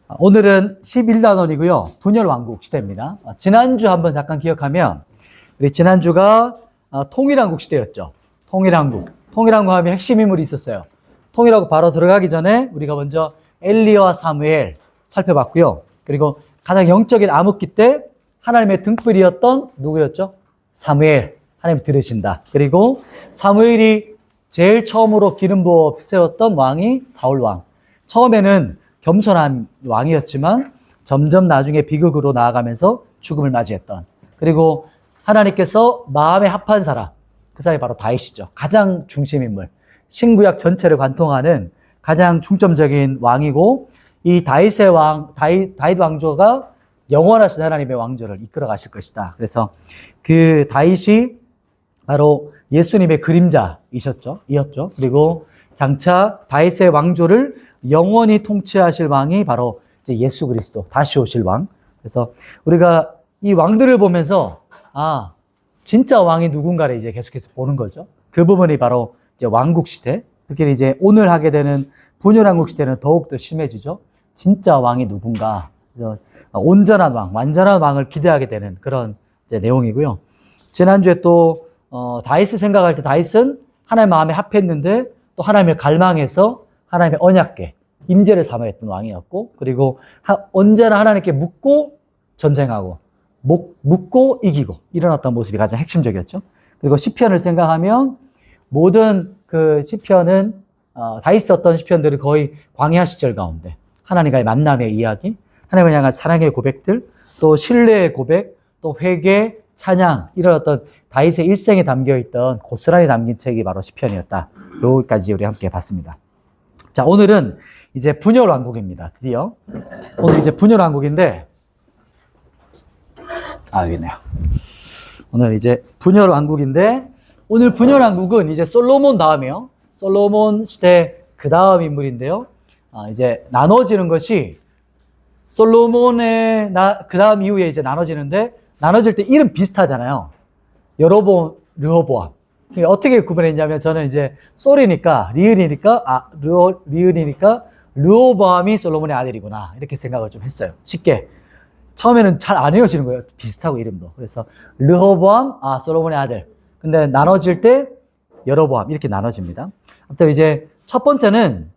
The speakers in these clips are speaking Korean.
오늘은 11단원이고요. 분열왕국 시대입니다. 지난주 한번 잠깐 기억하면 우리 지난주가 통일왕국 시대였죠. 통일왕국 하면 핵심 인물이 있었어요. 통일하고 바로 들어가기 전에 우리가 먼저 엘리야와 사무엘 살펴봤고요. 그리고 가장 영적인 암흑기 때 하나님의 등불이었던 누구였죠? 사무엘. 하나님 들으신다. 그리고 사무엘이 제일 처음으로 기름 부어 세웠던 왕이 사울왕. 처음에는 겸손한 왕이었지만 점점 나중에 비극으로 나아가면서 죽음을 맞이했던, 그리고 하나님께서 마음에 합한 사람, 그 사람이 바로 다윗이죠. 가장 중심인물, 신구약 전체를 관통하는 가장 중점적인 왕이고, 이 다윗의 다윗 왕조가 영원하신 하나님의 왕조를 이끌어 가실 것이다. 그래서 그 다윗이 바로 예수님의 그림자이셨죠. 이었죠. 그리고 장차 다윗의 왕조를 영원히 통치하실 왕이 바로 이제 예수 그리스도, 다시 오실 왕. 그래서 우리가 이 왕들을 보면서 진짜 왕이 누군가를 이제 계속해서 보는 거죠. 그 부분이 바로 이제 왕국 시대. 특히 이제 오늘 하게 되는 분열왕국 시대는 더욱더 심해지죠. 진짜 왕이 누군가. 그래서 온전한 왕, 완전한 왕을 기대하게 되는 그런 이제 내용이고요. 지난주에 또 다윗을 생각할 때 다윗은 하나님 마음에 합했는데 또 하나님을 갈망해서 하나님의 언약궤, 임재를 사모했던 왕이었고, 그리고 언제나 하나님께 묻고 전쟁하고 묻고 이기고 이런 어떤 모습이 가장 핵심적이었죠. 그리고 시편을 생각하면 모든 그 시편은 다윗 썼던 시편들이 거의 광야 시절 가운데 하나님과의 만남의 이야기, 하나님을 향한 사랑의 고백들, 또 신뢰의 고백, 또 회개, 찬양, 이런 어떤 다윗의 일생에 담겨있던 고스란히 담긴 책이 바로 시편이었다. 여기까지 우리 함께 봤습니다. 자, 오늘은 이제 분열왕국입니다. 드디어 오늘 이제 분열왕국인데, 여기 있네요. 오늘 이제 분열왕국인데, 오늘 분열왕국은 이제 솔로몬 다음이요. 솔로몬 시대 그 다음 인물인데요. 이제 나눠지는 것이 솔로몬의 그 다음 이후에 이제 나눠지는데, 나눠질 때 이름 비슷하잖아요. 여로보암, 르호보암. 어떻게 구분했냐면, 저는 이제 솔이니까, 리을이니까 르호보암이 솔로몬의 아들이구나, 이렇게 생각을 좀 했어요. 쉽게. 처음에는 잘 안 외워지는 거예요. 비슷하고 이름도. 그래서 르호보암, 솔로몬의 아들. 근데 나눠질 때 여로보암, 이렇게 나눠집니다. 아무튼 이제 첫 번째는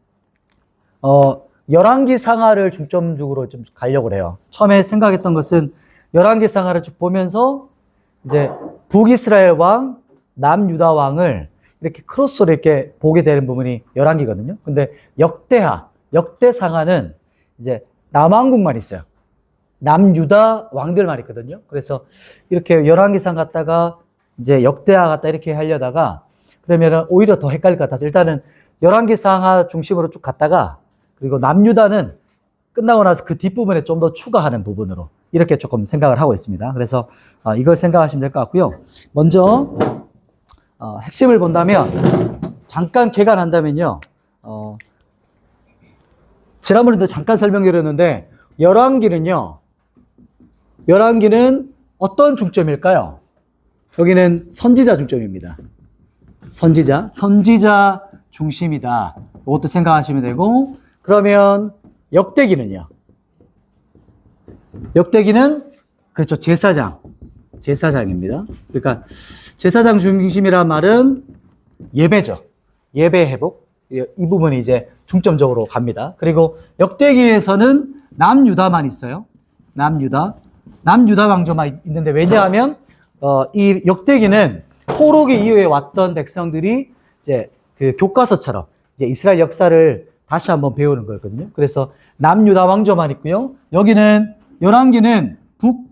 열왕기 상하를 중점적으로 좀 가려고 해요. 처음에 생각했던 것은 열왕기 상하를 쭉 보면서 이제 북이스라엘 왕, 남유다 왕을 이렇게 크로스로 이렇게 보게 되는 부분이 열왕기거든요. 근데 역대상하는 이제 남왕국만 있어요. 남유다 왕들만 있거든요. 그래서 이렇게 열왕기상 갔다가 이제 역대하 갔다 이렇게 하려다가, 그러면은 오히려 더 헷갈릴 것 같아서 일단은 열왕기상하 중심으로 쭉 갔다가, 그리고 남유다는 끝나고 나서 그 뒷부분에 좀 더 추가하는 부분으로 이렇게 조금 생각을 하고 있습니다. 그래서 이걸 생각하시면 될 것 같고요. 먼저 핵심을 본다면, 잠깐 개관한다면요. 지난번에도 잠깐 설명드렸는데, 열왕기는 어떤 중점일까요? 여기는 선지자 중점입니다. 선지자 중심이다. 이것도 생각하시면 되고, 그러면 역대기는요? 역대기는 그렇죠, 제사장입니다. 그러니까 제사장 중심이란 말은 예배죠. 예배 회복, 이 부분이 이제 중점적으로 갑니다. 그리고 역대기에서는 남유다만 있어요. 남유다 왕조만 있는데, 왜냐하면 이 역대기는 포로기 이후에 왔던 백성들이 이제 그 교과서처럼 이제 이스라엘 역사를 다시 한번 배우는 거였거든요. 그래서 남유다 왕조만 있고요. 여기는 열왕기는 북,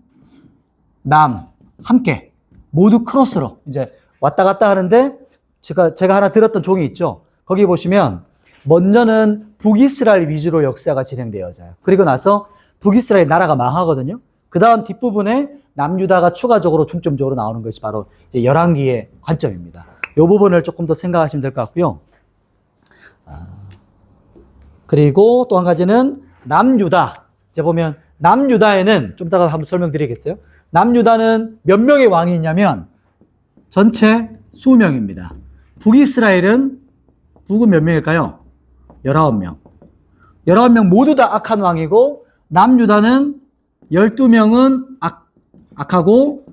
남 함께 모두 크로스로 이제 왔다 갔다 하는데, 제가 하나 들었던 종이 있죠. 거기 보시면 먼저는 북이스라엘 위주로 역사가 진행되어져요. 그리고 나서 북이스라엘 나라가 망하거든요. 그 다음 뒷부분에 남유다가 추가적으로 중점적으로 나오는 것이 바로 이제 열왕기의 관점입니다. 이 부분을 조금 더 생각하시면 될 것 같고요. 그리고 또 한 가지는 남유다. 이제 보면 남유다에는 좀 이따가 한번 설명드리겠어요. 남유다는 몇 명의 왕이 있냐면 전체 20명입니다. 북은 몇 명일까요? 19명. 19명 모두 다 악한 왕이고, 남유다는 12명은 악하고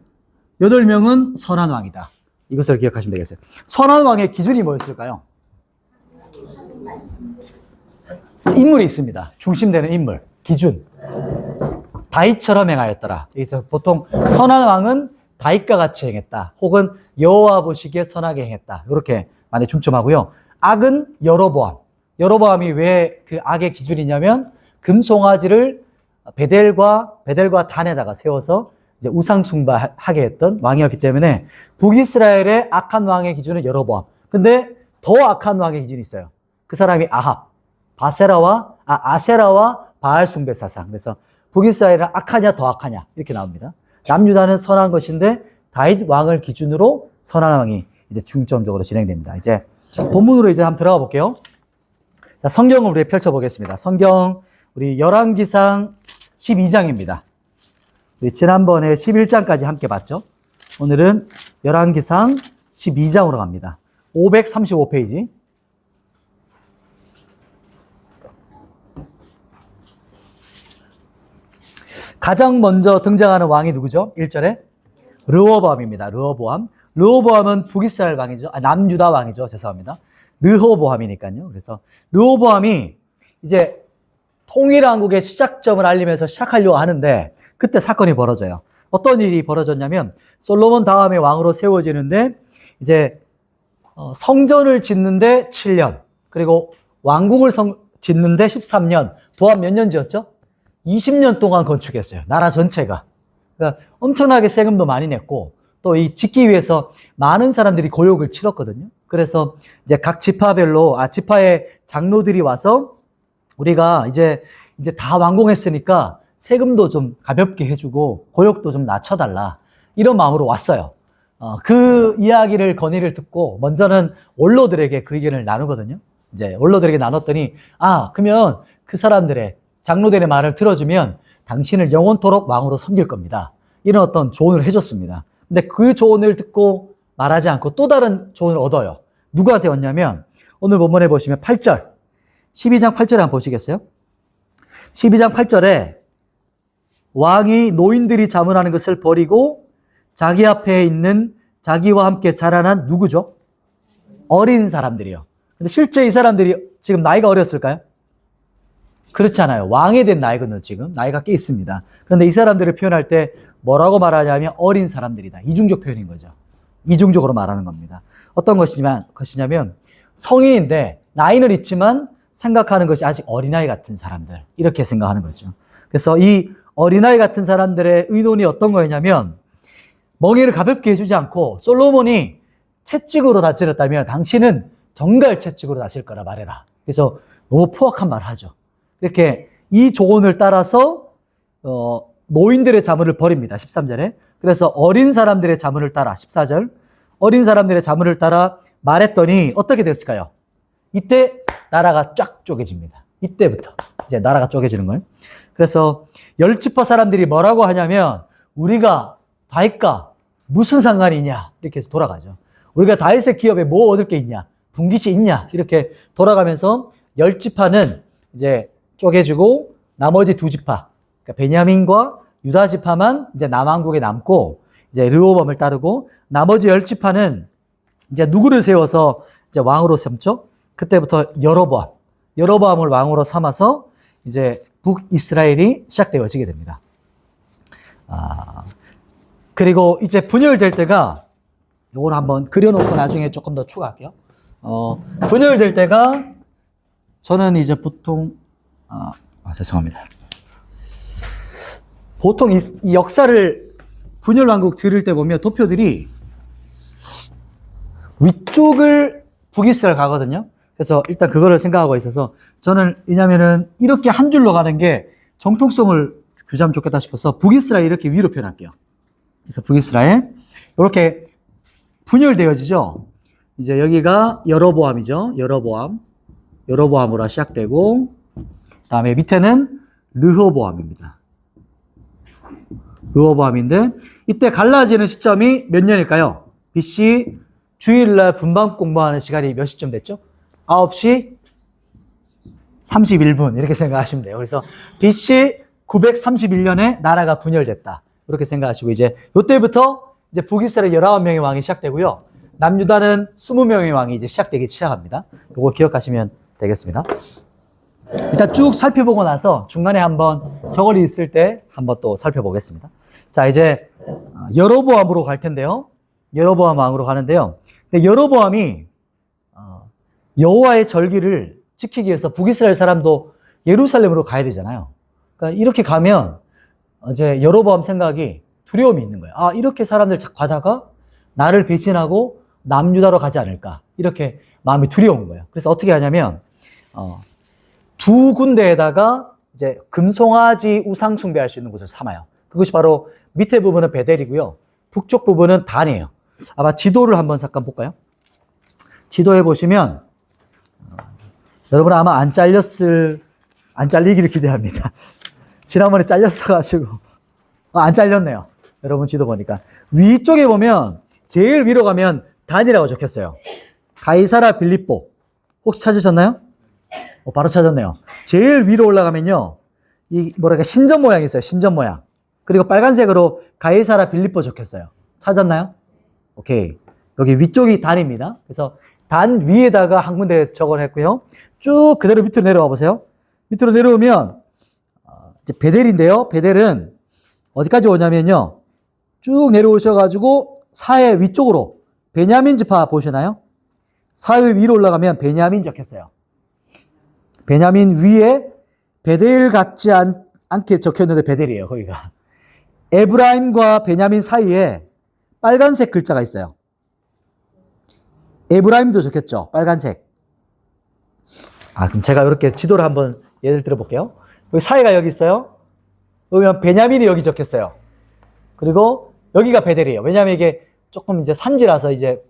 8명은 선한 왕이다. 이것을 기억하시면 되겠어요. 선한 왕의 기준이 뭐였을까요? 인물이 있습니다. 중심되는 인물, 기준. 다윗처럼 행하였더라. 여기서 보통 선한 왕은 다윗과 같이 행했다. 혹은 여호와 보시기에 선하게 행했다. 이렇게 많이 중점하고요. 악은 여로보암. 여로보암이 왜 그 악의 기준이냐면 금송아지를 베델과 단에다가 세워서 이제 우상 숭배하게 했던 왕이었기 때문에 북이스라엘의 악한 왕의 기준은 여로보암. 근데 더 악한 왕의 기준이 있어요. 그 사람이 아합, 아세라와 바알 숭배 사상. 그래서 북이스라엘은 악하냐 더 악하냐 이렇게 나옵니다. 남유다는 선한 것인데 다윗 왕을 기준으로 선한 왕이 이제 중점적으로 진행됩니다. 이제 본문으로 이제 한번 들어가 볼게요. 자, 성경을 우리 펼쳐 보겠습니다. 성경 우리 열왕기상 12장입니다. 우리 지난번에 11장까지 함께 봤죠. 오늘은 열왕기상 12장으로 갑니다. 535페이지. 가장 먼저 등장하는 왕이 누구죠? 1절에 르호보암입니다. 르호보암은 북이스라엘 왕이죠. 남유다 왕이죠. 죄송합니다. 르호보암이니까요. 그래서 르호보암이 이제 통일왕국의 시작점을 알리면서 시작하려고 하는데 그때 사건이 벌어져요. 어떤 일이 벌어졌냐면 솔로몬 다음에 왕으로 세워지는데 이제 성전을 짓는데 7년 그리고 왕궁을 짓는데 13년 도합 몇 년 지었죠? 20년 동안 건축했어요. 나라 전체가. 그러니까 엄청나게 세금도 많이 냈고 또 이 짓기 위해서 많은 사람들이 고역을 치렀거든요. 그래서 이제 각 지파별로 지파의 장로들이 와서 우리가 이제 다 완공했으니까 세금도 좀 가볍게 해주고 고역도 좀 낮춰달라 이런 마음으로 왔어요. 그 이야기를 건의를 듣고 먼저는 원로들에게 그 의견을 나누거든요. 이제 원로들에게 나눴더니 그러면 그 사람들의 장로들의 말을 들어주면 당신을 영원토록 왕으로 섬길 겁니다. 이런 어떤 조언을 해줬습니다. 근데 그 조언을 듣고 말하지 않고 또 다른 조언을 얻어요. 누구한테 왔냐면 오늘 본문에 보시면 8절 12장 8절에 한번 보시겠어요? 12장 8절에 왕이 노인들이 자문하는 것을 버리고 자기 앞에 있는 자기와 함께 자라난 누구죠? 어린 사람들이요. 근데 실제 이 사람들이 지금 나이가 어렸을까요? 그렇지 않아요. 왕이 된 나이거든요. 지금 나이가 꽤 있습니다. 그런데 이 사람들을 표현할 때 뭐라고 말하냐면 어린 사람들이다. 이중적 표현인 거죠. 이중적으로 말하는 겁니다. 어떤 것이냐면 성인인데 나이는 있지만 생각하는 것이 아직 어린아이 같은 사람들 이렇게 생각하는 거죠. 그래서 이 어린아이 같은 사람들의 의논이 어떤 거였냐면 멍에를 가볍게 해주지 않고 솔로몬이 채찍으로 다스렸다면 당신은 정갈 채찍으로 다스릴 거라 말해라. 그래서 너무 포악한 말을 하죠. 이렇게 이 조언을 따라서 노인들의 자문을 버립니다. 13절에. 그래서 어린 사람들의 자문을 따라 14절. 어린 사람들의 자문을 따라 말했더니 어떻게 됐을까요? 이때 나라가 쫙 쪼개집니다. 이때부터 이제 나라가 쪼개지는 거예요. 그래서 10지파 사람들이 뭐라고 하냐면 우리가 다윗과 무슨 상관이 있냐 이렇게 해서 돌아가죠. 우리가 다윗의 기업에 뭐 얻을 게 있냐 분깃이 있냐 이렇게 돌아가면서 10지파는 이제 쪼개지고 나머지 2지파 그러니까 베냐민과 유다 지파만 이제 남왕국에 남고 이제 르호보암을 따르고 나머지 10지파는 이제 누구를 세워서 이제 왕으로 삼죠? 그때부터 여로보암을 왕으로 삼아서 이제 북이스라엘이 시작되어지게 됩니다. 그리고 이제 분열될 때가 요걸 한번 그려놓고 나중에 조금 더 추가할게요. 분열될 때가 저는 이제 보통 죄송합니다. 보통 이 역사를 분열왕국 들을 때 보면 도표들이 위쪽을 북이스라엘 가거든요. 그래서 일단 그거를 생각하고 있어서 저는 왜냐면은 이렇게 한 줄로 가는 게 정통성을 규정하면 좋겠다 싶어서 북이스라엘 이렇게 위로 표현할게요. 그래서 북이스라엘 이렇게 분열되어지죠. 이제 여기가 여로보암이죠. 여로보암으로 시작되고 다음에 밑에는 르호보암입니다. 르호보암인데 이때 갈라지는 시점이 몇 년일까요? BC 주일날 분방 공부하는 시간이 몇 시쯤 됐죠? 9시 31분 이렇게 생각하시면 돼요. 그래서 BC 931년에 나라가 분열됐다. 이렇게 생각하시고 이제 이때부터 이제 북이스라엘 19명의 왕이 시작되고요. 남유다는 20명의 왕이 이제 시작되기 시작합니다. 이거 기억하시면 되겠습니다. 일단 쭉 살펴보고 나서 중간에 한번 저걸 있을 때 한번 또 살펴보겠습니다. 자, 이제 여로보암으로 갈 텐데요. 여로보암 왕으로 가는데요. 근데 여로보암이 여호와의 절기를 지키기 위해서 북이스라엘 사람도 예루살렘으로 가야 되잖아요. 그러니까 이렇게 가면 이제 여로보암 생각이 두려움이 있는 거예요. 아, 이렇게 사람들 가다가 나를 배신하고 남유다로 가지 않을까. 이렇게 마음이 두려운 거예요. 그래서 어떻게 하냐면 두 군데에다가 이제 금송아지 우상 숭배할 수 있는 곳을 삼아요. 그것이 바로 밑에 부분은 베델이고요. 북쪽 부분은 단이에요. 아마 지도를 한번 잠깐 볼까요? 지도에 보시면 여러분 아마 안 잘리기를 기대합니다. 지난번에 잘렸어가지고 안 잘렸네요. 여러분 지도 보니까 위쪽에 보면 제일 위로 가면 단이라고 적혔어요. 가이사라 빌립보 혹시 찾으셨나요? 바로 찾았네요. 제일 위로 올라가면요, 이 뭐랄까 신전 모양이 있어요. 신전 모양. 그리고 빨간색으로 가이사라 빌립보 적혔어요. 찾았나요? 오케이. 여기 위쪽이 단입니다. 그래서 단 위에다가 한 군데 적을 했고요. 쭉 그대로 밑으로 내려와 보세요. 밑으로 내려오면 이제 베델인데요. 베델은 어디까지 오냐면요, 쭉 내려오셔가지고 사해 위쪽으로 베냐민 지파 보시나요? 사해 위로 올라가면 베냐민 적혔어요. 베냐민 위에 베델 같지 않게 적혔는데 베델이에요. 거기가 에브라임과 베냐민 사이에 빨간색 글자가 있어요. 에브라임도 적혔죠. 빨간색. 그럼 제가 이렇게 지도를 한번 예를 들어 볼게요. 여기 사이가 여기 있어요. 그러면 베냐민이 여기 적혔어요. 그리고 여기가 베델이에요. 왜냐하면 이게 조금 이제 산지라서 이제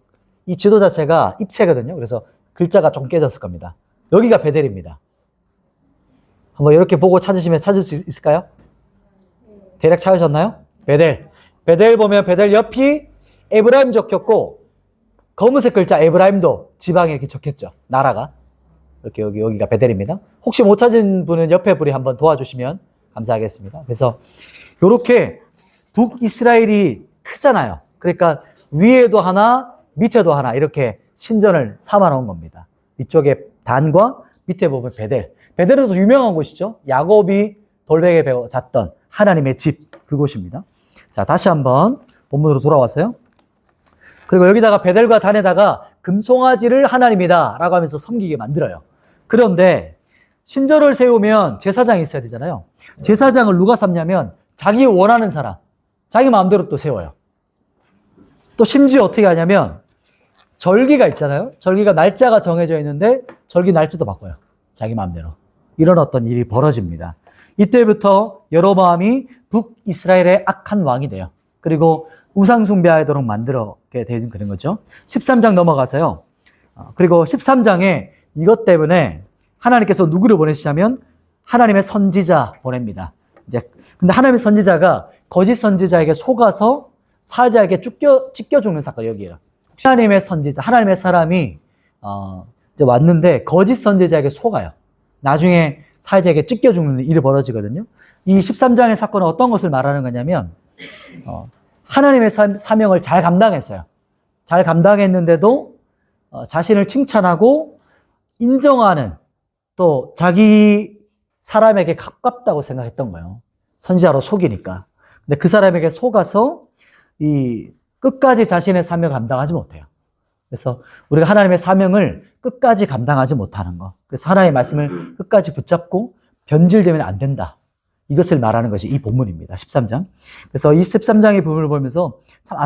이 지도 자체가 입체거든요. 그래서 글자가 좀 깨졌을 겁니다. 여기가 베델입니다. 한번 이렇게 보고 찾을 수 있을까요? 대략 찾으셨나요? 베델. 베델 보면 베델 옆이 에브라임 적혔고, 검은색 글자 에브라임도 지방에 이렇게 적혔죠. 나라가. 이렇게 여기가 베델입니다. 혹시 못 찾은 분은 옆에 분이 한번 도와주시면 감사하겠습니다. 그래서 이렇게 북이스라엘이 크잖아요. 그러니까 위에도 하나, 밑에도 하나 이렇게 신전을 삼아 놓은 겁니다. 이쪽에 단과 밑에 보면 베델. 베델은 또 유명한 곳이죠. 야곱이 돌베개 베어 잤던 하나님의 집, 그곳입니다. 자, 다시 한번 본문으로 돌아와서요. 그리고 여기다가 베델과 단에다가 금송아지를 하나님이다 라고 하면서 섬기게 만들어요. 그런데 신전을 세우면 제사장이 있어야 되잖아요. 제사장을 누가 삼냐면 자기 원하는 사람, 자기 마음대로 또 세워요. 또 심지어 어떻게 하냐면 절기가 있잖아요. 절기가 날짜가 정해져 있는데 절기 날짜도 바꿔요. 자기 마음대로. 이런 어떤 일이 벌어집니다. 이때부터 여로보암이 북이스라엘의 악한 왕이 돼요. 그리고 우상 숭배하도록 만들게 되는 그런 거죠. 13장 넘어가서요. 그리고 13장에 이것 때문에 하나님께서 누구를 보내시냐면 하나님의 선지자 보냅니다. 이제 근데 하나님의 선지자가 거짓 선지자에게 속아서 사자에게 찢겨 죽는 사건, 여기에요. 하나님의 선지자, 하나님의 사람이 이제 왔는데 거짓 선지자에게 속아요. 나중에 사자에게 찢겨 죽는 일이 벌어지거든요. 이 13장의 사건은 어떤 것을 말하는 거냐면 하나님의 사명을 잘 감당했어요. 잘 감당했는데도 자신을 칭찬하고 인정하는, 또 자기 사람에게 가깝다고 생각했던 거예요. 선지자로 속이니까. 근데 그 사람에게 속아서 이 끝까지 자신의 사명을 감당하지 못해요. 그래서 우리가 하나님의 사명을 끝까지 감당하지 못하는 거. 그래서 하나님의 말씀을 끝까지 붙잡고 변질되면 안 된다. 이것을 말하는 것이 이 본문입니다. 13장. 그래서 이 13장의 부분을 보면서 참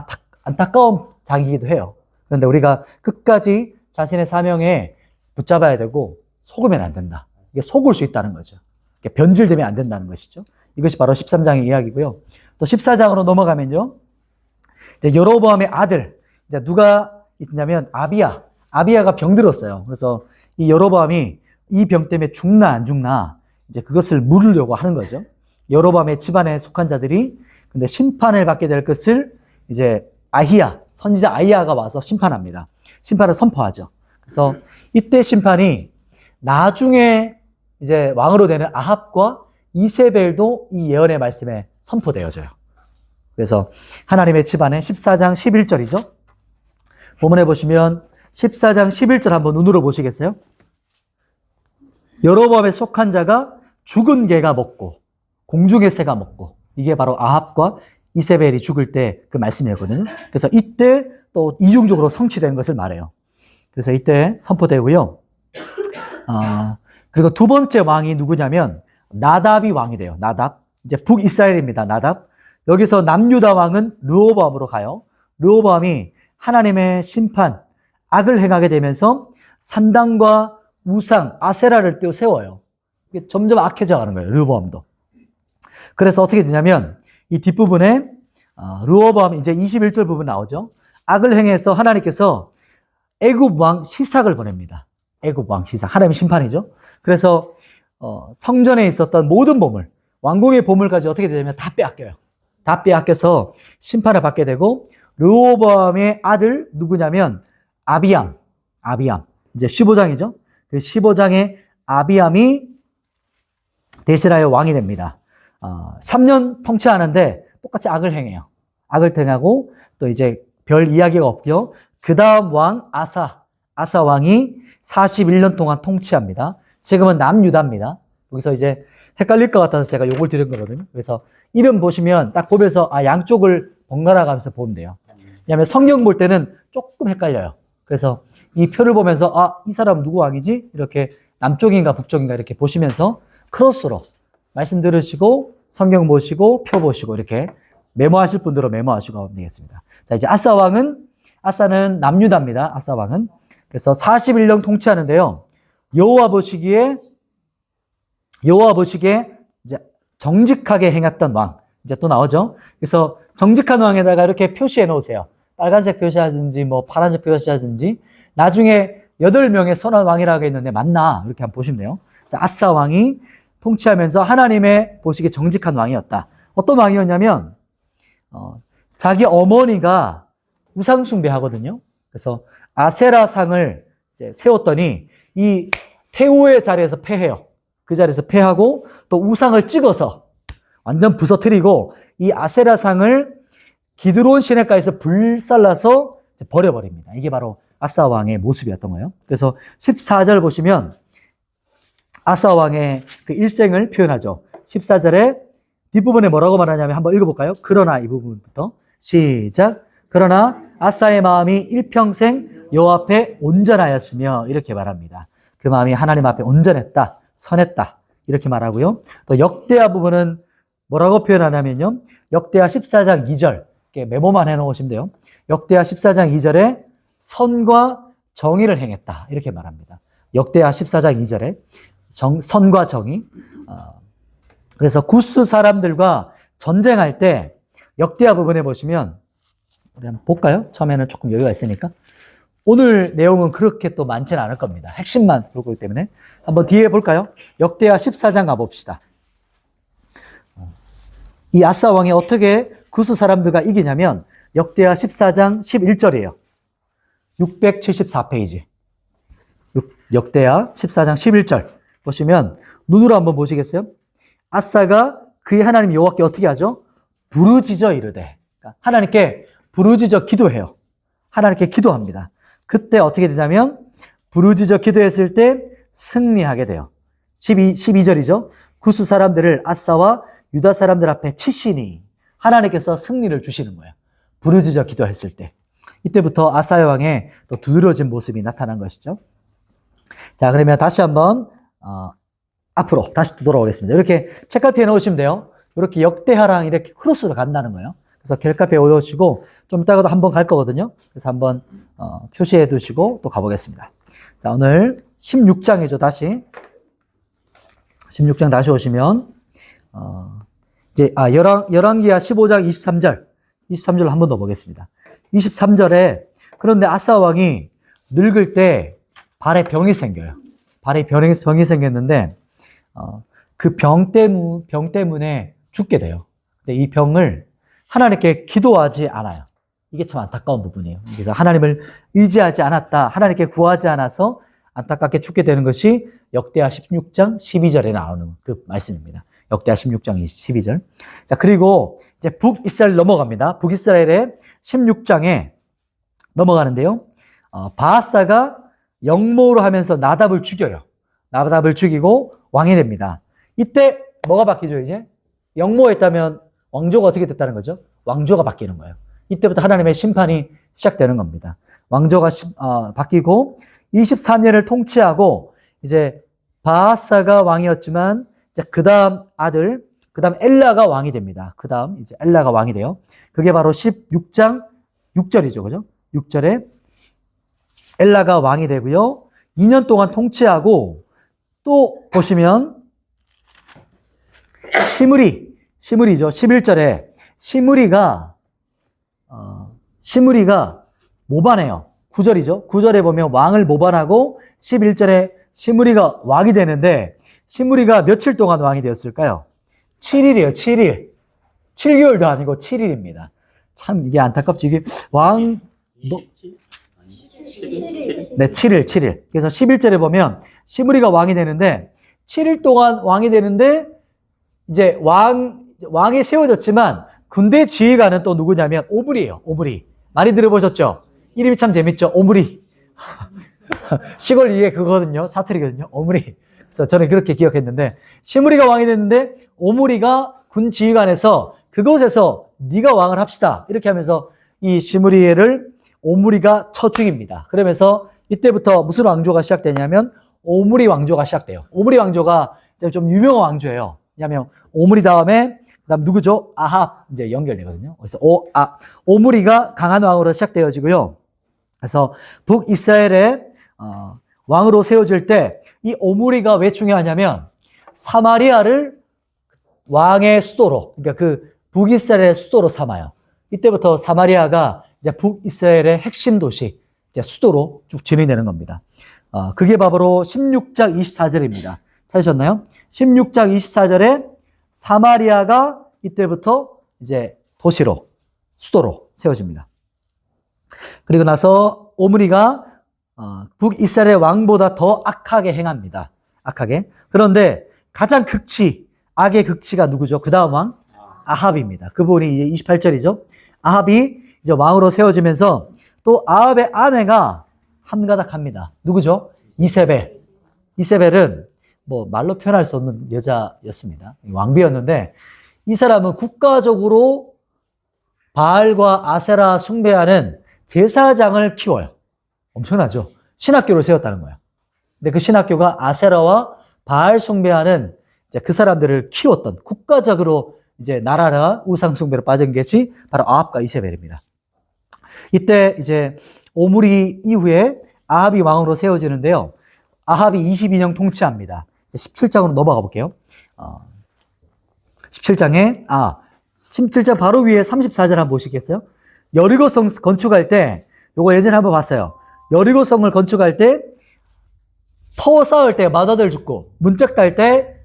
안타까운 장이기도 해요. 그런데 우리가 끝까지 자신의 사명에 붙잡아야 되고 속으면 안 된다. 이게 속을 수 있다는 거죠. 변질되면 안 된다는 것이죠. 이것이 바로 13장의 이야기고요. 또 14장으로 넘어가면요. 이제 여로보암의 아들, 이제 누가 있냐면 아비야가 병들었어요. 그래서 이 여로보암이 이 병 때문에 죽나 안 죽나 이제 그것을 물으려고 하는 거죠. 여로보암의 집안에 속한 자들이 근데 심판을 받게 될 것을 이제 선지자 아히야가 와서 심판합니다. 심판을 선포하죠. 그래서 이때 심판이 나중에 이제 왕으로 되는 아합과 이세벨도 이 예언의 말씀에 선포되어져요. 그래서 하나님의 집안에 14장 11절이죠. 본문에 보시면 14장 11절 한번 눈으로 보시겠어요? 여로보암에 속한 자가 죽은 개가 먹고 공중의 새가 먹고, 이게 바로 아합과 이세벨이 죽을 때 그 말씀이었거든요. 그래서 이때 또 이중적으로 성취된 것을 말해요. 그래서 이때 선포되고요. 그리고 두 번째 왕이 누구냐면 나답이 왕이 돼요. 나답. 이제 북이스라엘입니다. 나답. 여기서 남유다 왕은 르호보암으로 가요. 르호보암이 하나님의 심판, 악을 행하게 되면서 산당과 우상, 아세라를 또 세워요. 이게 점점 악해져 가는 거예요. 르호보암도. 그래서 어떻게 되냐면 이 뒷부분에 르호보암 이제 21절 부분 나오죠. 악을 행해서 하나님께서 애굽 왕 시삭을 보냅니다. 애굽 왕 시삭. 하나님의 심판이죠. 그래서 성전에 있었던 모든 보물, 왕궁의 보물까지 어떻게 되냐면 다 빼앗겨요. 다 빼앗겨서 심판을 받게 되고, 르호보암의 아들 누구냐면 아비암. 이제 15장이죠. 그 15장의 아비암이 대신하여 왕이 됩니다. 3년 통치하는데 똑같이 악을 행해요. 악을 행하고 또 이제 별 이야기가 없고요. 그 다음 왕 아사 왕이 41년 동안 통치합니다. 지금은 남유다입니다. 여기서 이제 헷갈릴 것 같아서 제가 요걸 드린 거거든요. 그래서 이름 보시면 딱 보면서 양쪽을 번갈아 가면서 보면 돼요. 왜냐하면 성경 볼 때는 조금 헷갈려요. 그래서 이 표를 보면서 이 사람 누구 왕이지? 이렇게 남쪽인가 북쪽인가 이렇게 보시면서 크로스로 말씀 들으시고 성경 보시고 표 보시고 이렇게 메모하실 분들은 메모하시고 하면 되겠습니다. 자, 이제 아사는 남유다입니다. 아사 왕은. 그래서 41년 통치하는데요. 여호와 보시기에 이제 정직하게 행했던 왕. 이제 또 나오죠. 그래서 정직한 왕에다가 이렇게 표시해 놓으세요. 빨간색 표시하든지 뭐 파란색 표시하든지. 나중에 8명의 선한 왕이라고 했는데 맞나? 이렇게 한번 보시면 돼요. 자, 아사 왕이 통치하면서 하나님의 보시기에 정직한 왕이었다. 어떤 왕이었냐면 자기 어머니가 우상 숭배하거든요. 그래서 아세라 상을 이제 세웠더니 이 태호의 자리에서 패해요. 그 자리에서 패하고 또 우상을 찍어서 완전 부서뜨리고 이 아세라 상을 기드론 시내가에서 불살라서 버려버립니다. 이게 바로 아사 왕의 모습이었던 거예요. 그래서 14절 보시면 아사 왕의 그 일생을 표현하죠. 14절에 뒷부분에 뭐라고 말하냐면 한번 읽어볼까요? 그러나 이 부분부터 시작. 그러나 아사의 마음이 일평생 여호와 앞에 온전하였으며 이렇게 말합니다. 그 마음이 하나님 앞에 온전했다, 선했다 이렇게 말하고요. 또 역대하 부분은 뭐라고 표현하냐면요. 역대하 14장 2절 이렇게 메모만 해놓으시면 돼요. 역대하 14장 2절에 선과 정의를 행했다 이렇게 말합니다. 역대하 14장 2절에 선과 정의. 그래서 구스 사람들과 전쟁할 때 역대하 부분에 보시면 우리 한번 볼까요? 처음에는 조금 여유가 있으니까. 오늘 내용은 그렇게 또 많지는 않을 겁니다. 핵심만 볼 거기 때문에 한번 뒤에 볼까요? 역대하 14장 가봅시다. 이 아사 왕이 어떻게 구스 사람들과 이기냐면 역대하 14장 11절이에요. 674페이지. 역대하 14장 11절 보시면 눈으로 한번 보시겠어요? 아사가 그의 하나님 여호와께 어떻게 하죠? 부르짖어 이르되. 하나님께 부르짖어 기도해요. 하나님께 기도합니다. 그때 어떻게 되냐면 부르짖어 기도했을 때 승리하게 돼요. 12절이죠. 구스 사람들을 아사와 유다 사람들 앞에 치시니 하나님께서 승리를 주시는 거예요. 부르짖어 기도했을 때. 이때부터 아사 왕의 또 두드러진 모습이 나타난 것이죠. 자, 그러면 다시 한번 앞으로 다시 돌아오겠습니다. 이렇게 책갈피에 넣으시면 돼요. 이렇게 역대하랑 이렇게 크로스로 간다는 거예요. 그래서 책갈피에 올려주시고 좀 이따가도 한번 갈 거거든요. 그래서 한번 표시해 두시고 또 가보겠습니다. 자, 오늘 16장이죠. 다시 16장 다시 오시면 이제 열왕기하 15장 23절 한 번 더 보겠습니다. 23절에 그런데 아사 왕이 늙을 때 발에 병이 생겨요. 발에 병이 생겼는데 그 병 때문에 죽게 돼요. 근데 이 병을 하나님께 기도하지 않아요. 이게 참 안타까운 부분이에요. 그래서 하나님을 의지하지 않았다, 하나님께 구하지 않아서 안타깝게 죽게 되는 것이 역대하 16장 12절에 나오는 그 말씀입니다. 역대하 16장 12절. 자, 그리고 이제 북이스라엘 넘어갑니다. 북이스라엘의 16장에 넘어가는데요. 바하사가 역모로 하면서 나답을 죽여요. 나답을 죽이고 왕이 됩니다. 이때 뭐가 바뀌죠, 이제? 역모했다면 왕조가 어떻게 됐다는 거죠? 왕조가 바뀌는 거예요. 이때부터 하나님의 심판이 시작되는 겁니다. 왕조가 바뀌고 23년을 통치하고 이제 바하사가 왕이었지만 이제 그다음 아들, 그다음 엘라가 왕이 됩니다. 그다음 이제 엘라가 왕이 돼요. 그게 바로 16장 6절이죠. 그죠? 6절에 엘라가 왕이 되고요. 2년 동안 통치하고 또 보시면 시므리죠. 11절에 시므리가 모반해요. 9절이죠. 9절에 보면 왕을 모반하고 11절에 시므리가 왕이 되는데 시므리가 며칠 동안 왕이 되었을까요? 7일이에요. 7일. 7개월도 아니고 7일입니다. 참 이게 안타깝죠. 이게 네, 7일. 그래서 11절에 보면 시므리가 왕이 되는데 7일 동안 왕이 되는데 이제 왕이 세워졌지만 군대 지휘관은 또 누구냐면 오므리예요. 오므리. 많이 들어보셨죠? 이름이 참 재밌죠? 오므리. 시골 이게 그거거든요. 사투리거든요. 오므리. 그래서 저는 그렇게 기억했는데 시므리가 왕이 됐는데 오므리가 군 지휘관에서 그곳에서 네가 왕을 합시다. 이렇게 하면서 이 시므리를 오므리가 쳐 죽입니다. 그러면서 이때부터 무슨 왕조가 시작되냐면 오므리 왕조가 시작돼요. 오므리 왕조가 좀 유명한 왕조예요. 왜냐하면 오므리 다음에 그다음 누구죠? 아합 이제 연결되거든요. 그래서 오므리가 강한 왕으로 시작되어지고요. 그래서 북이스라엘의 왕으로 세워질 때 이 오므리가 왜 중요하냐면 사마리아를 왕의 수도로, 그러니까 그 북이스라엘의 수도로 삼아요. 이때부터 사마리아가 이제 북이스라엘의 핵심 도시, 이제 수도로 쭉 진행되는 겁니다. 그게 바로 16장 24절입니다. 찾으셨나요? 16장 24절에 사마리아가 이때부터 이제 도시로, 수도로 세워집니다. 그리고 나서 오므리가 북이스라엘 왕보다 더 악하게 행합니다. 악하게. 그런데 가장 악의 극치가 누구죠? 그 다음 왕? 아합입니다. 그분이 이제 28절이죠. 아합이 이제 왕으로 세워지면서 또 아합의 아내가 함가닥합니다. 누구죠? 이세벨. 이세벨은 뭐 말로 표현할 수 없는 여자였습니다. 왕비였는데 이 사람은 국가적으로 바알과 아세라 숭배하는 제사장을 키워요. 엄청나죠? 신학교를 세웠다는 거예요. 근데 그 신학교가 아세라와 바알 숭배하는 이제 그 사람들을 키웠던 국가적으로 이제 나라가 우상 숭배로 빠진 것이 바로 아합과 이세벨입니다. 이때 이제 오므리 이후에 아합이 왕으로 세워지는데요. 아합이 22년 통치합니다. 17장으로 넘어가 볼게요. 17장 바로 위에 34절 한번 보시겠어요? 여리고성 건축할 때, 요거 예전에 한번 봤어요. 여리고성을 건축할 때, 터 쌓을 때 맏아들 죽고, 문짝 딸 때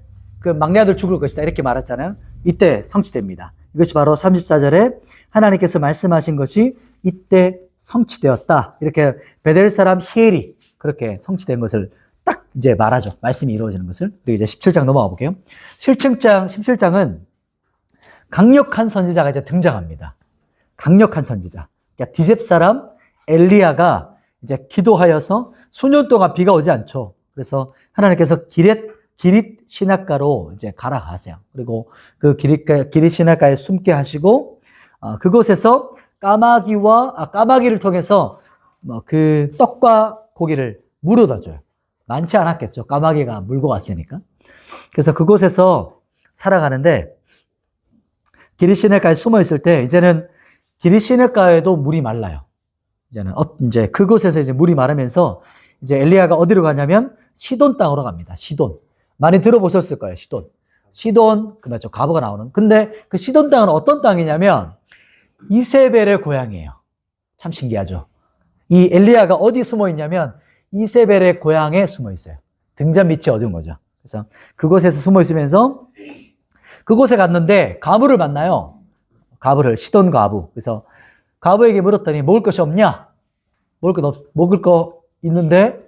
그 막내 아들 죽을 것이다. 이렇게 말했잖아요. 이때 성취됩니다. 이것이 바로 34절에 하나님께서 말씀하신 것이 이때 성취되었다. 이렇게 베델 사람 히엘이 그렇게 성취된 것을 딱 이제 말하죠. 말씀이 이루어지는 것을. 그리고 이제 17장 넘어가 볼게요. 17장은 강력한 선지자가 이제 등장합니다. 강력한 선지자. 그러니까 디셉 사람 엘리야가 이제 기도하여서 수년 동안 비가 오지 않죠. 그래서 하나님께서 기릿 시냇가로 이제 가라 하세요. 그리고 그 기릿 시냇가에 숨게 하시고 그곳에서 까마귀를 통해서 그 떡과 고기를 물어다 줘요. 많지 않았겠죠. 까마귀가 물고 갔으니까. 그래서 그곳에서 살아가는데 기릿 시냇가에 숨어 있을 때 이제는 기릿 시냇가에도 물이 말라요. 이제 그곳에서 이제 물이 마르면서 이제 엘리야가 어디로 가냐면 시돈 땅으로 갑니다. 시돈. 많이 들어보셨을 거예요. 시돈, 그렇죠. 가보가 나오는. 근데 그 시돈 땅은 어떤 땅이냐면 이세벨의 고향이에요. 참 신기하죠. 이 엘리야가 어디 숨어 있냐면 이세벨의 고향에 숨어 있어요. 등잔 밑이 어두운 거죠. 그래서 그곳에서 숨어 있으면서 그곳에 갔는데 가부를 만나요. 시돈 가부. 그래서 가부에게 물었더니 먹을 것이 없냐? 먹을 거 있는데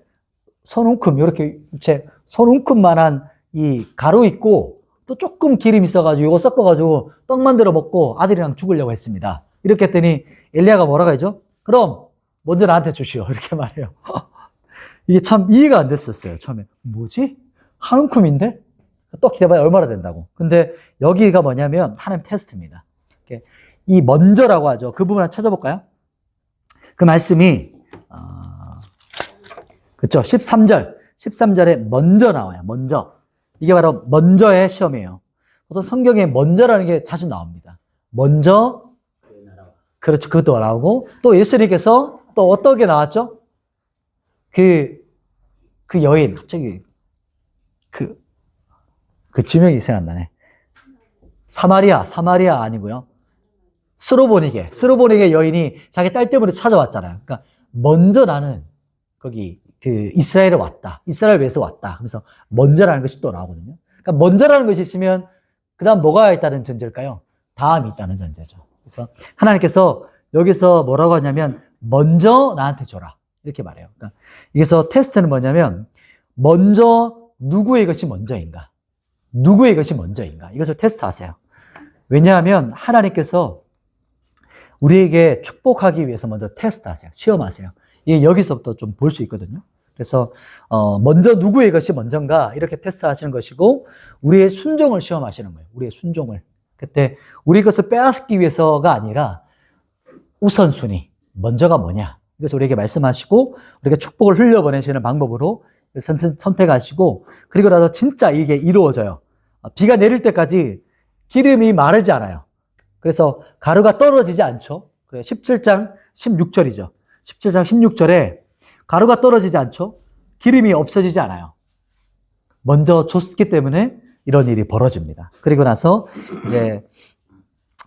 손웅큼 이렇게 손웅큼만한 이 가루 있고 또 조금 기름 있어가지고 이거 섞어가지고 떡 만들어 먹고 아들이랑 죽으려고 했습니다. 이렇게 했더니 엘리야가 뭐라고 하죠? 그럼 먼저 나한테 주시오. 이렇게 말해요. 이게 참 이해가 안 됐었어요. 처음에. 뭐지? 한 움큼인데? 또 기다려봐야 얼마나 된다고. 근데 여기가 뭐냐면 하나님 테스트입니다. 이 먼저라고 하죠. 그 부분 한번 찾아볼까요? 그 말씀이 그렇죠. 13절에 먼저 나와요. 먼저. 이게 바로 먼저의 시험이에요. 보통 성경에 먼저라는 게 자주 나옵니다. 먼저 그렇죠. 그것도 나오고 또 예수님께서 또 어떻게 나왔죠? 그 여인 갑자기 그 지명이 생각 안 나네. 사마리아 아니고요. 스로보니게 여인이 자기 딸 때문에 찾아왔잖아요. 그러니까 먼저 나는 거기 그 이스라엘에 왔다. 이스라엘 위해서 왔다. 그래서 먼저라는 것이 또 나오거든요. 그러니까 먼저라는 것이 있으면 그다음 뭐가 있다는 전제일까요? 다음이 있다는 전제죠. 그래서 하나님께서 여기서 뭐라고 하냐면 먼저 나한테 줘라. 이렇게 말해요. 그러니까 여기서 테스트는 뭐냐면 먼저 누구의 것이 먼저인가? 누구의 것이 먼저인가? 이것을 테스트하세요. 왜냐하면 하나님께서 우리에게 축복하기 위해서 먼저 테스트하세요. 시험하세요. 이게 여기서부터 좀 볼 수 있거든요. 그래서 먼저 누구의 것이 먼저인가 이렇게 테스트하시는 것이고 우리의 순종을 시험하시는 거예요. 우리의 순종을. 그때 우리 것을 빼앗기 위해서가 아니라 우선순위, 먼저가 뭐냐 이것을 우리에게 말씀하시고 우리에게 축복을 흘려보내시는 방법으로 선택하시고 그리고 나서 진짜 이게 이루어져요. 비가 내릴 때까지 기름이 마르지 않아요. 그래서 가루가 떨어지지 않죠. 17장 16절이죠. 17장 16절에 가루가 떨어지지 않죠. 기름이 없어지지 않아요. 먼저 줬기 때문에 이런 일이 벌어집니다. 그리고 나서 이제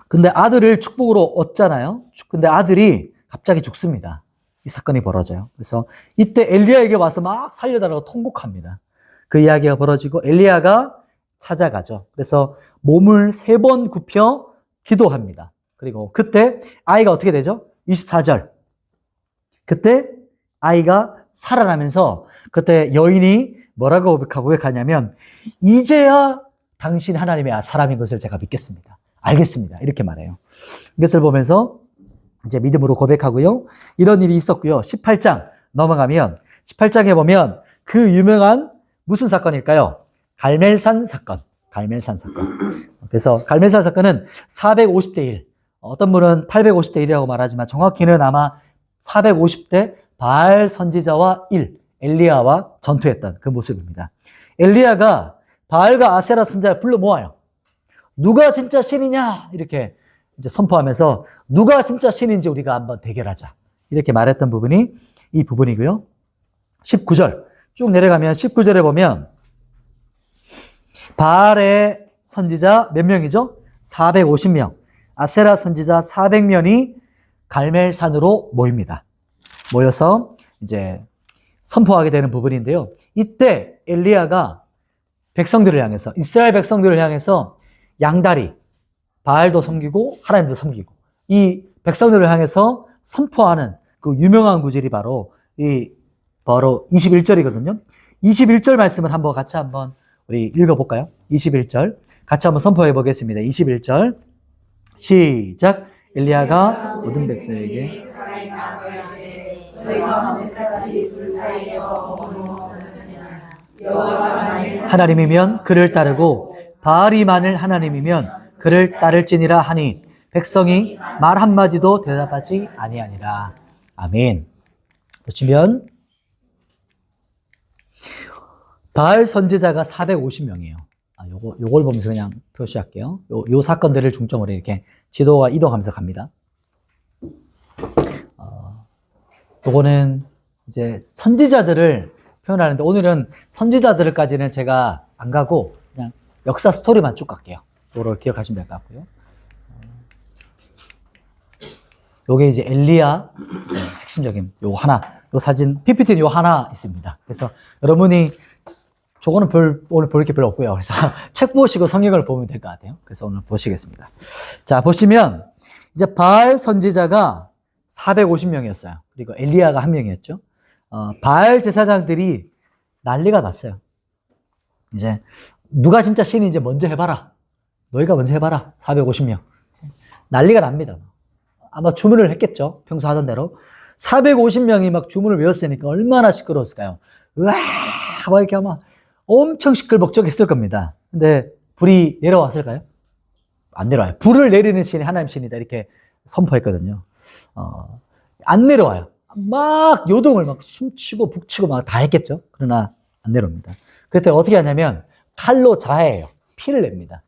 근데 아들을 축복으로 얻잖아요. 근데 아들이 갑자기 죽습니다. 이 사건이 벌어져요. 그래서 이때 엘리야에게 와서 막 살려달라고 통곡합니다. 그 이야기가 벌어지고 엘리야가 찾아가죠. 그래서 몸을 3번 굽혀 기도합니다. 그리고 그때 아이가 어떻게 되죠? 24절. 그때 아이가 살아나면서 그때 여인이 뭐라고 고백하냐면 이제야 당신 하나님의 사람인 것을 제가 믿겠습니다. 알겠습니다. 이렇게 말해요. 이것을 보면서 이제 믿음으로 고백하고요. 이런 일이 있었고요. 18장 넘어가면 18장에 보면 그 유명한 무슨 사건일까요? 갈멜산 사건. 그래서 갈멜산 사건은 450대 1. 어떤 분은 850대 1이라고 말하지만 정확히는 아마 450대 바알 선지자와 엘리야와 전투했던 그 모습입니다. 엘리야가 바알과 아세라 선지자를 불러 모아요. 누가 진짜 신이냐? 이렇게 이제 선포하면서 누가 진짜 신인지 우리가 한번 대결하자. 이렇게 말했던 부분이 이 부분이고요. 19절 쭉 내려가면 19절에 보면 바알의 선지자 몇 명이죠? 450명. 아세라 선지자 400명이 갈멜산으로 모입니다. 모여서 이제 선포하게 되는 부분인데요. 이때 엘리야가 백성들을 향해서 이스라엘 백성들을 향해서 양다리 바알도 섬기고 하나님도 섬기고 이 백성들을 향해서 선포하는 그 유명한 구절이 바로 21절이거든요. 21절 말씀을 같이 한번 우리 읽어볼까요? 21절 같이 한번 선포해 보겠습니다. 21절 시작. 엘리야가 모든 백성에게 하나님이면 그를 따르고 바알이 만일 하나님이면 그를 따를지니라 하니 백성이 말 한마디도 대답하지 아니하니라. 아멘. 보시면 바알 선지자가 450명이에요. 요걸 보면서 그냥 표시할게요. 요 사건들을 중점으로 이렇게 지도가 이동하면서 갑니다. 요거는 이제 선지자들을 표현하는데 오늘은 선지자들까지는 제가 안 가고 그냥 역사 스토리만 쭉 갈게요. 요걸 기억하시면 될 것 같고요. 요게 이제 엘리야 핵심적인 요 사진 PPT는 요 하나 있습니다. 그래서 여러분이 저거는 오늘 볼 게 별로 없고요. 그래서 책 보시고 성경을 보면 될 것 같아요. 그래서 오늘 보시겠습니다. 자, 보시면 이제 바알 선지자가 450명이었어요. 그리고 엘리야가 1명이었죠. 바알 제사장들이 난리가 났어요. 이제 누가 진짜 신인지 먼저 해봐라. 너희가 먼저 해봐라. 450명. 난리가 납니다. 아마 주문을 했겠죠. 평소 하던 대로. 450명이 막 주문을 외웠으니까 얼마나 시끄러웠을까요? 으아! 막 이렇게 아마 엄청 시끌벅적했을 겁니다. 근데 불이 내려왔을까요? 안 내려와요. 불을 내리는 신이 하나님 신이다. 이렇게 선포했거든요. 안 내려와요. 막 요동을 막 숨치고 북치고 막 다 했겠죠. 그러나 안 내려옵니다. 그때 어떻게 하냐면 칼로 자해해요. 피를 냅니다.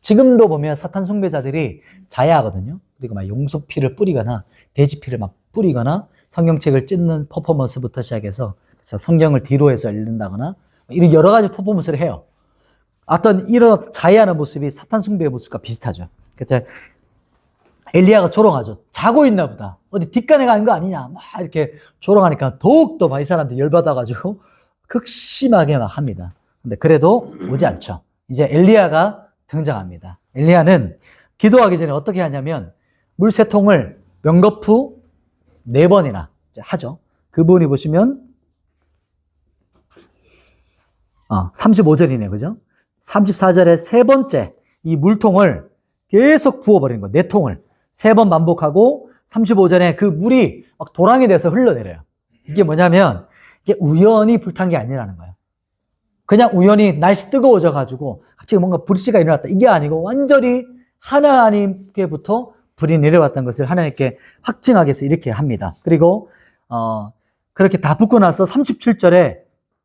지금도 보면 사탄 숭배자들이 자해하거든요. 그리고 막 용소 피를 뿌리거나 돼지 피를 막 뿌리거나 성경책을 찢는 퍼포먼스부터 시작해서 성경을 뒤로 해서 읽는다거나 이런 여러 가지 퍼포먼스를 해요. 어떤 이런 자해하는 모습이 사탄 숭배의 모습과 비슷하죠. 그래서 엘리야가 조롱하죠. 자고 있나 보다. 어디 뒷간에 가는 거 아니냐. 막 이렇게 조롱하니까 더욱더 막 이 사람들 열받아가지고 극심하게 막 합니다. 근데 그래도 오지 않죠. 이제 엘리야가 등장합니다. 엘리야는 기도하기 전에 어떻게 하냐면 물 3통을 명거푸 4번이나 하죠. 그분이 보시면 35절이네, 그죠? 34절에 3번째 이 물통을 계속 부어버리는 거예요. 4통을 3번 반복하고 35절에 그 물이 막 도랑이 돼서 흘러내려요. 이게 뭐냐면 이게 우연히 불탄 게 아니라는 거예요. 그냥 우연히 날씨 뜨거워져가지고 갑자기 뭔가 불씨가 일어났다. 이게 아니고 완전히 하나님께부터 불이 내려왔다는 것을 하나님께 확증하기 위해서 이렇게 합니다. 그리고 그렇게 다 붓고 나서 37절에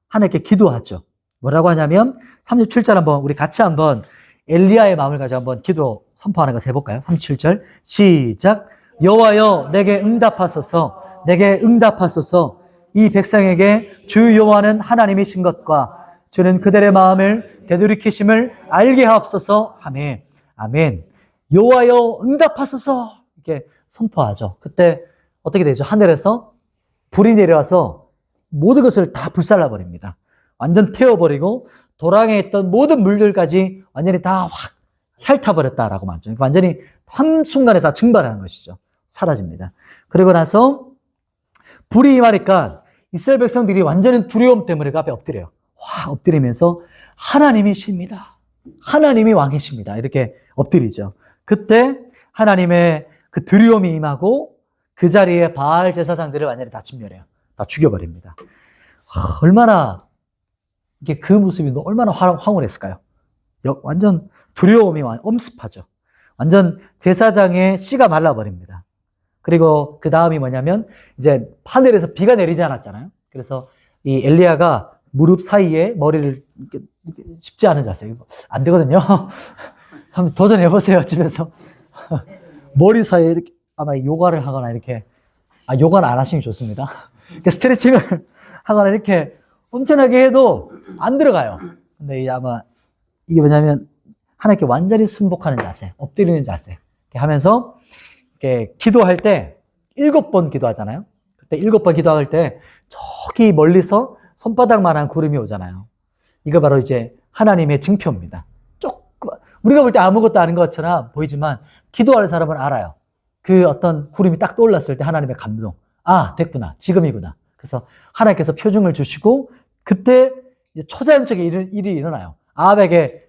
하나님께 기도하죠. 뭐라고 하냐면 37절 한번 우리 같이 한번 엘리야의 마음을 가지고 한번 기도 선포하는 것을 해볼까요? 37절 시작. 여호와여 내게 응답하소서. 내게 응답하소서. 이 백성에게 주 여호와는 하나님이신 것과 주는 그들의 마음을 되돌이키심을 알게 하옵소서. 아멘. 아멘. 여호와여 응답하소서. 이렇게 선포하죠. 그때 어떻게 되죠? 하늘에서 불이 내려와서 모든 것을 다 불살라 버립니다. 완전 태워버리고 도랑에 있던 모든 물들까지 완전히 다 확 핥아버렸다라고 말하죠. 완전히 한순간에 다 증발하는 것이죠. 사라집니다. 그리고 나서 불이 임하니까 이스라엘 백성들이 완전히 두려움 때문에 그 앞에 엎드려요. 확 엎드리면서 하나님이십니다. 하나님이 왕이십니다. 이렇게 엎드리죠. 그때 하나님의 그 두려움이 임하고 그 자리에 바알 제사장들을 완전히 다 침멸해요. 다 죽여버립니다. 얼마나 이게 그 모습이 얼마나 황홀했을까요? 완전 두려움이 엄습하죠. 완전 제사장의 씨가 말라버립니다. 그리고 그 다음이 뭐냐면 이제 하늘에서 비가 내리지 않았잖아요. 그래서 이 엘리야가 무릎 사이에 머리를 쉽지 않은 자세. 안 되거든요. 한번 도전해보세요, 집에서. 머리 사이에 이렇게 아마 요가를 하거나 이렇게, 요가는 안 하시면 좋습니다. 스트레칭을 하거나 이렇게 엄청나게 해도 안 들어가요. 근데 아마 이게 뭐냐면 하나님께 완전히 순복하는 자세, 엎드리는 자세. 이렇게 하면서 이렇게 기도할 때 7번 기도하잖아요. 그때 7번 기도할 때 저기 멀리서 손바닥만한 구름이 오잖아요. 이거 바로 이제 하나님의 증표입니다. 조금 우리가 볼 때 아무것도 아닌 것처럼 보이지만 기도하는 사람은 알아요. 그 어떤 구름이 딱 떠올랐을 때 하나님의 감동. 아, 됐구나. 지금이구나. 그래서 하나님께서 표징을 주시고 그때 이제 초자연적인 일이 일어나요. 아합에게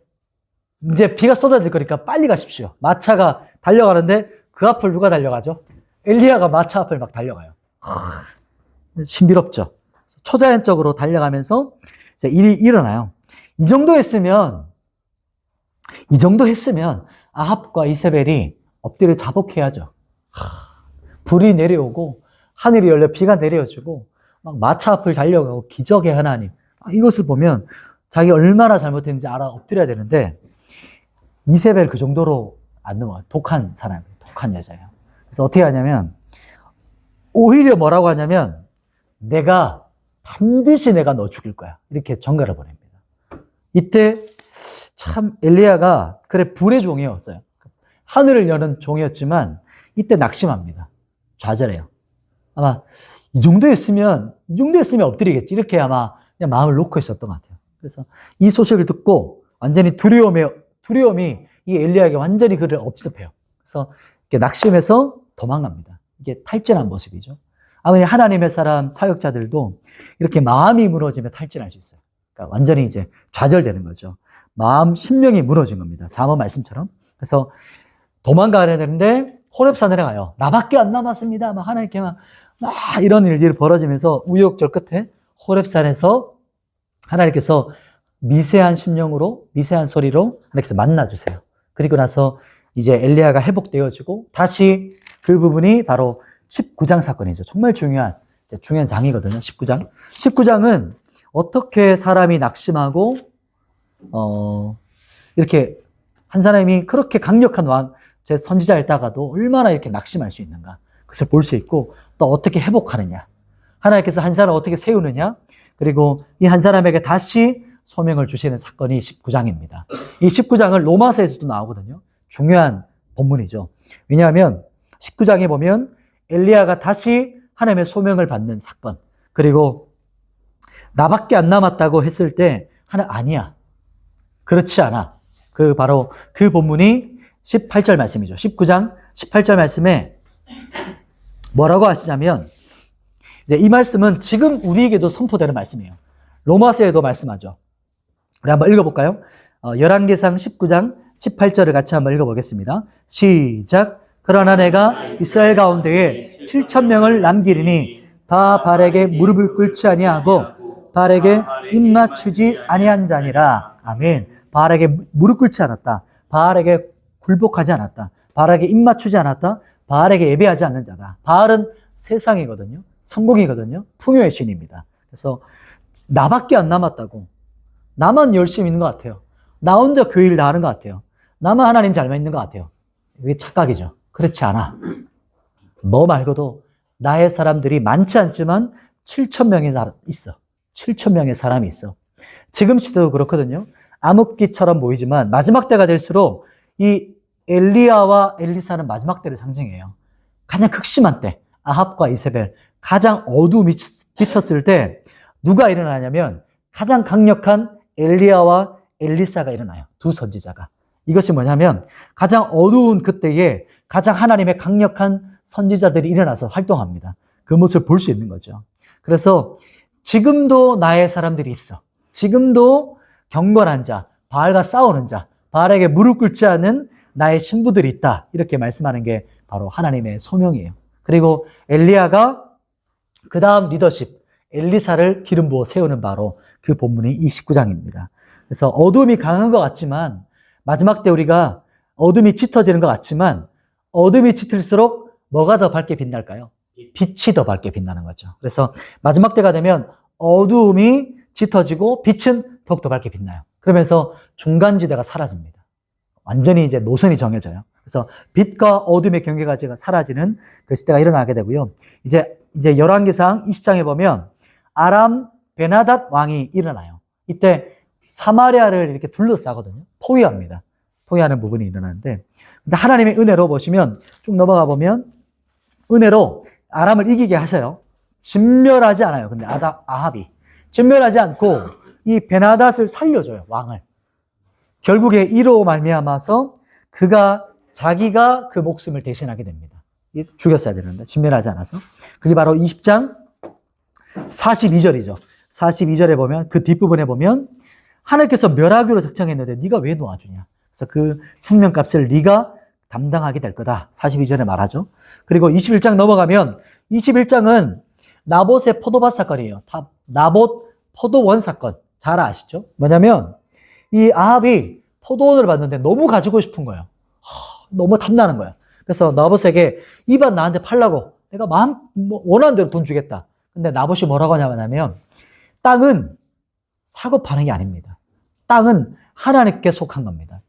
이제 비가 쏟아질 거니까 빨리 가십시오. 마차가 달려가는데 그 앞을 누가 달려가죠? 엘리야가 마차 앞을 막 달려가요. 신비롭죠. 초자연적으로 달려가면서 이제 일이 일어나요. 이 정도 했으면 아합과 이세벨이 엎드려 자복해야죠. 불이 내려오고 하늘이 열려 비가 내려주고 막 마차 앞을 달려가고 기적의 하나님. 이것을 보면 자기 얼마나 잘못했는지 알아 엎드려야 되는데 이세벨 그 정도로 안 넘어요. 독한 사람이에요. 독한 여자예요. 그래서 어떻게 하냐면 오히려 뭐라고 하냐면 반드시 내가 너 죽일 거야. 이렇게 전가를 보냅니다. 이때 참 엘리야가 그래 불의 종이었어요. 하늘을 여는 종이었지만 이때 낙심합니다. 좌절해요. 아마 이 정도 했으면 엎드리겠지. 이렇게 아마 그냥 마음을 놓고 있었던 것 같아요. 그래서 이 소식을 듣고 완전히 두려움이 이 엘리야에게 완전히 그를 엄습해요. 그래서 이렇게 낙심해서 도망갑니다. 이게 탈진한 모습이죠. 아무리 하나님의 사람 사역자들도 이렇게 마음이 무너지면 탈진할 수 있어요. 그러니까 완전히 이제 좌절되는 거죠. 마음, 심령이 무너진 겁니다. 잠언 말씀처럼. 그래서 도망가야 되는데 호렙산에 가요. 나밖에 안 남았습니다. 막 하나님께 막 이런 일들이 벌어지면서 우여곡절 끝에 호렙산에서 하나님께서 미세한 심령으로, 미세한 소리로 하나님께서 만나주세요. 그리고 나서 이제 엘리야가 회복되어지고 다시 그 부분이 바로 19장 사건이죠. 정말 중요한 장이거든요. 19장. 19장은 어떻게 사람이 낙심하고 이렇게 한 사람이 그렇게 강력한 제 선지자였다가도 얼마나 이렇게 낙심할 수 있는가. 그것을 볼 수 있고 또 어떻게 회복하느냐. 하나님께서 한 사람을 어떻게 세우느냐. 그리고 이 한 사람에게 다시 소명을 주시는 사건이 19장입니다. 이 19장을 로마서에서도 나오거든요. 중요한 본문이죠. 왜냐하면 19장에 보면 엘리야가 다시 하나님의 소명을 받는 사건. 그리고 나밖에 안 남았다고 했을 때 아니야. 그렇지 않아. 바로 그 본문이 18절 말씀이죠. 19장 18절 말씀에 뭐라고 하시냐면 이제 이 말씀은 지금 우리에게도 선포되는 말씀이에요. 로마서에도 말씀하죠. 우리 한번 읽어볼까요? 열왕기상 19장 18절을 같이 한번 읽어보겠습니다. 시작. 그러나 내가 이스라엘 가운데에 7,000명을 남기리니 다 발에게 무릎을 꿇지 아니하고 발에게 입 맞추지 아니한 자니라. 아멘. 발에게 무릎 꿇지 않았다. 발에게 굴복하지 않았다. 발에게 입 맞추지 않았다. 발에게 예배하지 않는 자다. 발은 세상이거든요. 성공이거든요. 풍요의 신입니다. 그래서 나밖에 안 남았다고. 나만 열심히 있는 것 같아요. 나 혼자 교회를 다 하는 것 같아요. 나만 하나님 잘 믿는 것 같아요. 이게 착각이죠. 그렇지 않아. 너 말고도 나의 사람들이 많지 않지만 7,000명이 있어. 7,000명의 사람이 있어. 지금 시대도 그렇거든요. 암흑기처럼 보이지만 마지막 때가 될수록 이 엘리야와 엘리사는 마지막 때를 상징해요. 가장 극심한 때, 아합과 이세벨, 가장 어두움이 비쳤을 때 누가 일어나냐면 가장 강력한 엘리야와 엘리사가 일어나요. 두 선지자가. 이것이 뭐냐면 가장 어두운 그때에 가장 하나님의 강력한 선지자들이 일어나서 활동합니다. 그 모습을 볼 수 있는 거죠. 그래서 지금도 나의 사람들이 있어. 지금도 경건한 자, 바알과 싸우는 자, 바알에게 무릎 꿇지 않은 나의 신부들이 있다. 이렇게 말씀하는 게 바로 하나님의 소명이에요. 그리고 엘리야가 그 다음 리더십, 엘리사를 기름 부어 세우는 바로 그 본문이 이 19장입니다. 그래서 어둠이 강한 것 같지만 마지막 때 우리가 어둠이 짙어지는 것 같지만 어둠이 짙을수록 뭐가 더 밝게 빛날까요? 빛이 더 밝게 빛나는 거죠. 그래서 마지막 때가 되면 어두움이 짙어지고 빛은 더욱더 밝게 빛나요. 그러면서 중간지대가 사라집니다. 완전히 이제 노선이 정해져요. 그래서 빛과 어둠의 경계가 사라지는 그 시대가 일어나게 되고요. 이제 열왕기상 20장에 보면 아람 베나닷 왕이 일어나요. 이때 사마리아를 이렇게 둘러싸거든요. 포위합니다. 포위하는 부분이 일어나는데, 근데 하나님의 은혜로 보시면 쭉 넘어가 보면 은혜로 아람을 이기게 하셔요. 진멸하지 않아요. 근데 아합이 진멸하지 않고 이 베나닷을 살려줘요. 왕을. 결국에 이로 말미암아서 자기가 그 목숨을 대신하게 됩니다. 죽였어야 되는데 진멸하지 않아서. 그게 바로 20장 42절이죠. 42절에 보면 그 뒷부분에 보면 하나님께서 멸하기로 작정했는데 네가 왜 놓아주냐. 그래서 그 생명값을 네가 담당하게 될 거다. 42절에 말하죠. 그리고 21장 넘어가면 21장은 나봇의 포도밭 사건이에요. 나봇 포도원 사건. 잘 아시죠? 뭐냐면 이 아합이 포도원을 봤는데 너무 가지고 싶은 거예요. 너무 탐나는 거예요. 그래서 나봇에게 이 밭 나한테 팔라고 내가 원하는 대로 돈 주겠다. 근데 나봇이 뭐라고 하냐면 땅은 사고 파는 게 아닙니다. 땅은 하나님께 속한 겁니다.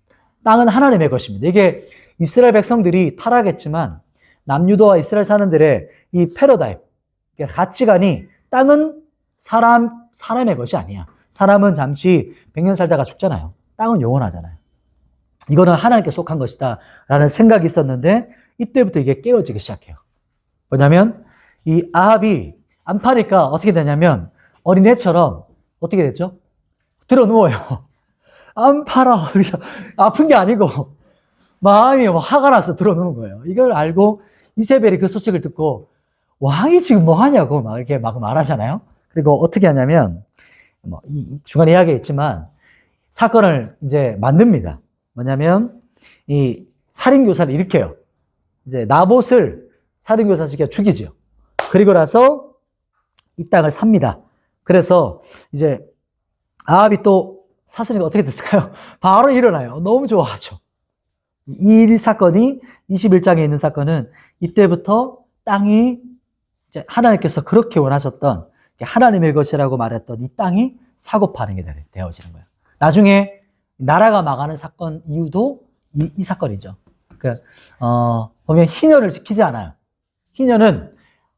땅은 하나님의 것입니다. 이게 이스라엘 백성들이 타락했지만 남유다와 이스라엘 사람들의 이 패러다임, 가치관이 땅은 사람의 것이 아니야. 사람은 잠시 100년 살다가 죽잖아요. 땅은 영원하잖아요. 이거는 하나님께 속한 것이다 라는 생각이 있었는데 이때부터 이게 깨어지기 시작해요. 뭐냐면 이 아합이 안 파니까 어떻게 되냐면 어린애처럼 어떻게 됐죠? 들어 누워요. 안 팔아. 아픈 게 아니고 마음이 화가 나서 들어 누운 거예요. 이걸 알고 이세벨이 그 소식을 듣고 왕이 지금 뭐 하냐고 막 말하잖아요. 그리고 어떻게 하냐면 중간에 이야기했지만 사건을 이제 만듭니다. 뭐냐면, 이 살인교사를 일으켜요. 이제 나봇을 살인교사시켜 죽이죠. 그리고 나서 이 땅을 삽니다. 그래서 이제 아합이 또 사슬이가 어떻게 됐을까요? 바로 일어나요. 너무 좋아하죠. 이 사건이 21장에 있는 사건은 이때부터 땅이 이제 하나님께서 그렇게 원하셨던 하나님의 것이라고 말했던 이 땅이 사고 파는 게 되어지는 거예요. 나중에 나라가 망하는 사건 이유도 이 사건이죠. 보면 희년을 지키지 않아요. 희년은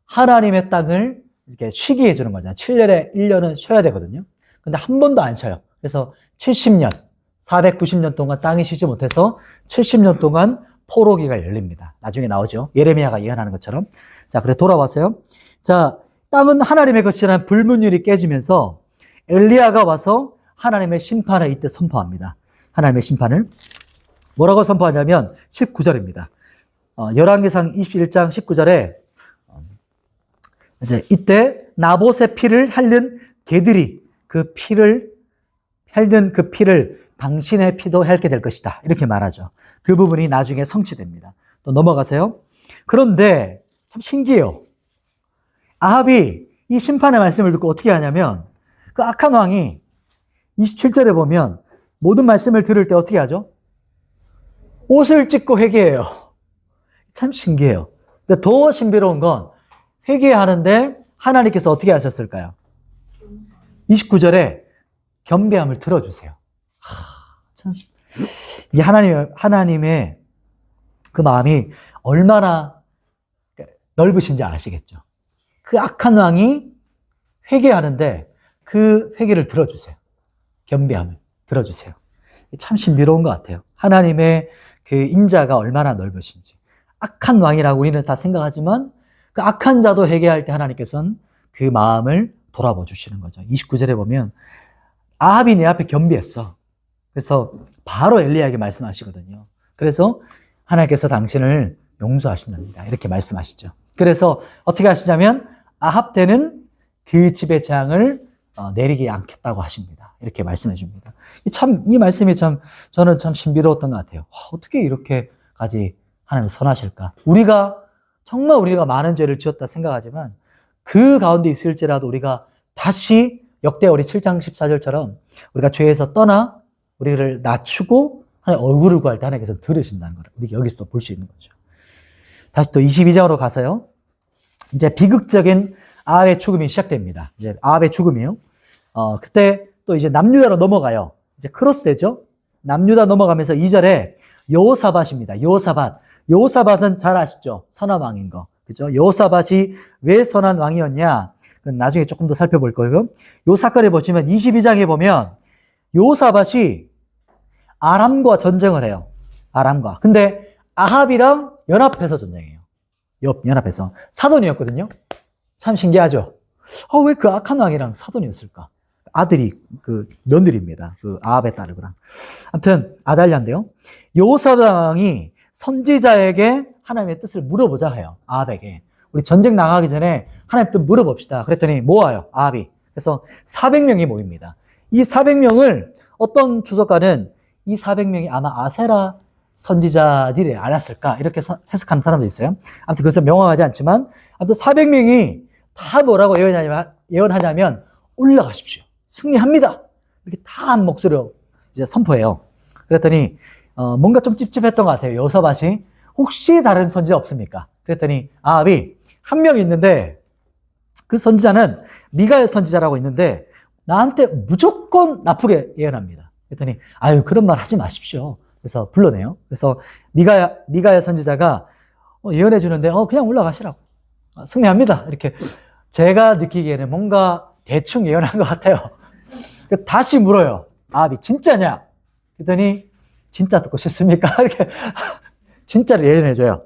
하나님의 땅을 이렇게 쉬게 해주는 거잖아요. 7년에 1년은 쉬어야 되거든요. 근데 한 번도 안 쉬어요. 그래서 70년, 490년 동안 땅이 쉬지 못해서 70년 동안 포로기가 열립니다. 나중에 나오죠. 예레미야가 예언하는 것처럼. 자, 그래 돌아와서요. 자, 땅은 하나님의 것이라는 불문율이 깨지면서 엘리야가 와서 하나님의 심판을 이때 선포합니다. 하나님의 심판을. 뭐라고 선포하냐면 19절입니다. 열왕기상 21장 19절에 이제 이때 나봇의 피를 핥는 개들이 그 피를 핥는 그 피를 당신의 피도 핥게 될 것이다. 이렇게 말하죠. 그 부분이 나중에 성취됩니다. 또 넘어가세요. 그런데 참 신기해요. 아합이 이 심판의 말씀을 듣고 어떻게 하냐면 그 악한 왕이 27절에 보면 모든 말씀을 들을 때 어떻게 하죠? 옷을 찢고 회개해요. 참 신기해요. 근데 더 신비로운 건 회개하는데 하나님께서 어떻게 하셨을까요? 29절에 겸비함을 들어주세요. 참, 이 하나님의 그 마음이 얼마나 넓으신지 아시겠죠? 그 악한 왕이 회개하는데 그 회개를 들어주세요. 겸비함을 들어주세요. 참 신비로운 것 같아요. 하나님의 그 인자가 얼마나 넓으신지. 악한 왕이라고 우리는 다 생각하지만 그 악한 자도 회개할 때 하나님께서는 그 마음을 돌아봐 주시는 거죠. 29절에 보면 아합이 내 앞에 겸비했어. 그래서 바로 엘리야에게 말씀하시거든요. 그래서 하나님께서 당신을 용서하신답니다. 이렇게 말씀하시죠. 그래서 어떻게 하시냐면 아합 때는 그 집의 재앙을 내리지 않겠다고 하십니다. 이렇게 말씀해 줍니다. 이 말씀이 저는 참 신비로웠던 것 같아요. 어떻게 이렇게까지 하나님을 선하실까? 정말 우리가 많은 죄를 지었다 생각하지만 그 가운데 있을지라도 우리가 다시 역대하리 7장 14절처럼 우리가 죄에서 떠나 우리를 낮추고 하나님 얼굴을 구할 때 하나님께서 들으신다는 걸 우리가 여기서 볼 수 있는 거죠. 다시 또 22장으로 가서요. 이제 비극적인 아합의 죽음이 시작됩니다. 이제 아합의 죽음이에요. 그때 또 이제 남유다로 넘어가요. 이제 크로스되죠. 남유다 넘어가면서 2절에 여호사밧입니다. 여호사밧은 잘 아시죠? 선한 왕인 거. 그죠? 여호사밧이 왜 선한 왕이었냐? 그건 나중에 조금 더 살펴볼 거예요. 요 사건에 보시면 22장에 보면 여호사밧이 아람과 전쟁을 해요. 아람과. 근데 아합이랑 연합해서 전쟁해요. 연합해서. 사돈이었거든요. 참 신기하죠? 왜 그 악한 왕이랑 사돈이었을까? 아들이 그 며느리입니다. 그 아합의 딸이랑. 아무튼 아달랴인데요. 여호사밧 왕이 선지자에게 하나님의 뜻을 물어보자 해요. 아합에게. 우리 전쟁 나가기 전에 하나님 뜻 물어봅시다. 그랬더니 모아요. 아합이. 그래서 400명이 모입니다. 이 400명을 어떤 주석가는 이 400명이 아마 아세라 선지자들이 아니었을까 이렇게 해석하는 사람도 있어요. 아무튼 그것은 명확하지 않지만 아무튼 400명이 다 뭐라고 예언하냐면 올라가십시오. 승리합니다. 이렇게 다 한 목소리로 이제 선포해요. 그랬더니 뭔가 좀 찝찝했던 것 같아요. 여호사밧이 혹시 다른 선지자 없습니까? 그랬더니 아합이 한 명 있는데 그 선지자는 미가야 선지자라고 있는데 나한테 무조건 나쁘게 예언합니다. 그랬더니 그런 말 하지 마십시오. 그래서 불러내요. 그래서 미가야 선지자가 예언해 주는데 그냥 올라가시라고. 승리합니다. 이렇게 제가 느끼기에는 뭔가 대충 예언한 것 같아요. 다시 물어요. 아합이 진짜냐? 그랬더니 진짜 듣고 싶습니까? 이렇게 진짜를 예언해줘요.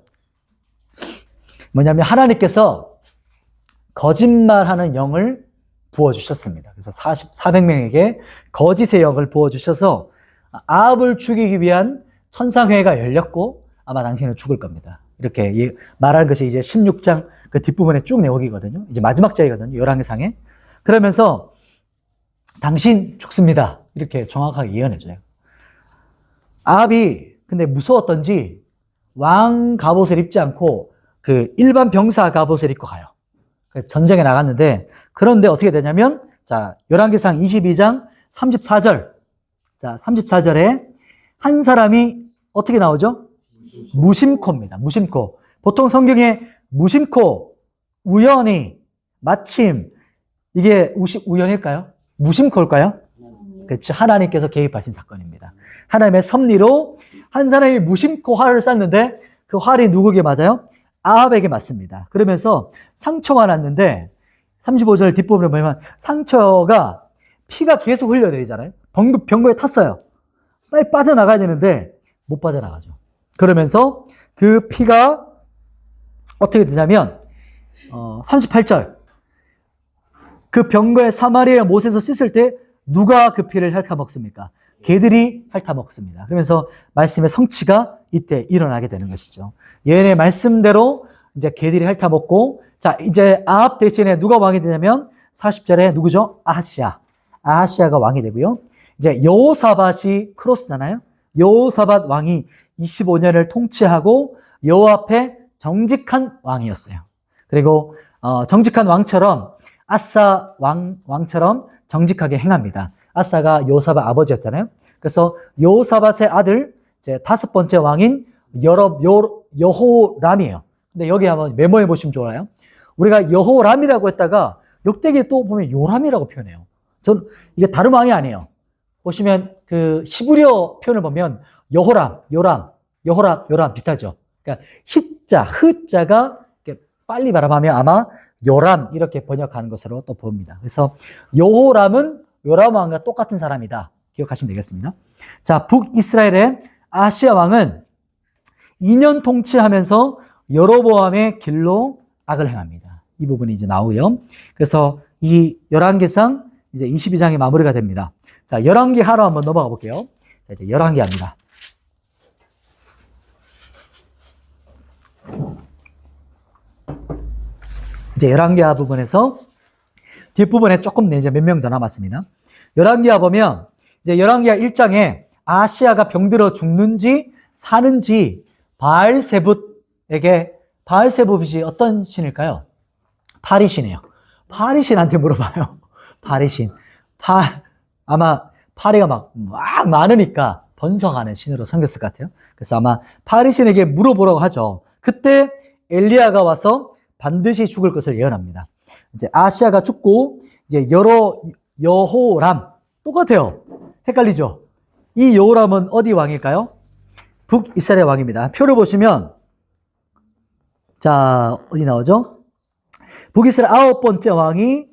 뭐냐면 하나님께서 거짓말하는 영을 부어주셨습니다. 그래서 400명에게 거짓의 영을 부어주셔서 아합을 죽이기 위한 천상회가 열렸고 아마 당신은 죽을 겁니다. 이렇게 말하는 것이 이제 16장 그 뒷부분에 쭉 내용이거든요. 이제 마지막 장이거든요. 열왕기상에. 그러면서 당신 죽습니다. 이렇게 정확하게 예언해줘요. 아합이 근데 무서웠던지 왕 갑옷을 입지 않고 그 일반 병사 갑옷을 입고 가요. 전쟁에 나갔는데, 그런데 어떻게 되냐면, 자, 열왕기상 22장 34절. 자, 34절에 한 사람이 어떻게 나오죠? 무심코입니다. 무심코. 보통 성경에 무심코, 우연히, 마침, 이게 우연일까요? 무심코일까요? 그렇죠. 하나님께서 개입하신 사건입니다. 하나님의 섭리로 한 사람이 무심코 활을 쐈는데 그 활이 누구에게 맞아요? 아합에게 맞습니다. 그러면서 상처가 났는데 35절 뒷부분에 보면 상처가 피가 계속 흘려내리잖아요. 병거에 탔어요. 빨리 빠져나가야 되는데 못 빠져나가죠. 그러면서 그 피가 어떻게 되냐면 38절 그 병거에 사마리아 못에서 씻을 때 누가 그 피를 핥아먹습니까? 개들이 핥아먹습니다. 그러면서 말씀의 성취가 이때 일어나게 되는 것이죠. 예언의 말씀대로 이제 개들이 핥아먹고, 자, 이제 아합 대신에 누가 왕이 되냐면 40절에 누구죠? 아하시아. 아하시아가 왕이 되고요. 이제 여호사밧이 크로스잖아요. 여호사밧 왕이 25년을 통치하고 여호와 앞에 정직한 왕이었어요. 그리고 정직한 왕처럼 아사 왕처럼 정직하게 행합니다. 아사가 여호사밧 아버지였잖아요. 그래서 여호사밧의 아들 이제 5번째 왕인 여호람이에요. 근데 여기 한번 메모해 보시면 좋아요. 우리가 여호람이라고 했다가 역대기에 또 보면 요람이라고 표현해요. 전 이게 다른 왕이 아니에요. 보시면 그 히브리어 표현을 보면 여호람, 요람 비슷하죠. 그러니까 히자, 흐자가 빨리 발음하면 아마 요람 이렇게 번역하는 것으로 또 봅니다. 그래서 여호람은 요람 왕과 똑같은 사람이다. 기억하시면 되겠습니다. 자, 북이스라엘의 아하시아 왕은 2년 통치하면서 여로보암의 길로 악을 행합니다. 이 부분이 이제 나오고요. 그래서 이 열왕기상 이제 22장이 마무리가 됩니다. 자, 열왕기 하로 한번 넘어가 볼게요. 자, 이제 열왕기 합니다. 이제 열왕기하 부분에서 뒷부분에 조금 이제 몇 명 더 남았습니다. 열왕기하 보면 이제 열왕기하 1장에 아하시아가 병들어 죽는지 사는지 바알세붓이 어떤 신일까요? 파리신이에요. 파리신한테 물어봐요. 파리신. 아마 파리가 막 많으니까 번성하는 신으로 섬겼을 것 같아요. 그래서 아마 파리신에게 물어보라고 하죠. 그때 엘리야가 와서 반드시 죽을 것을 예언합니다. 이제 아하시아가 죽고 이제 여호람 똑같아요. 헷갈리죠? 이 여호람은 어디 왕일까요? 북이스라엘 왕입니다. 표를 보시면 자, 어디 나오죠? 북이스라엘 9번째 왕이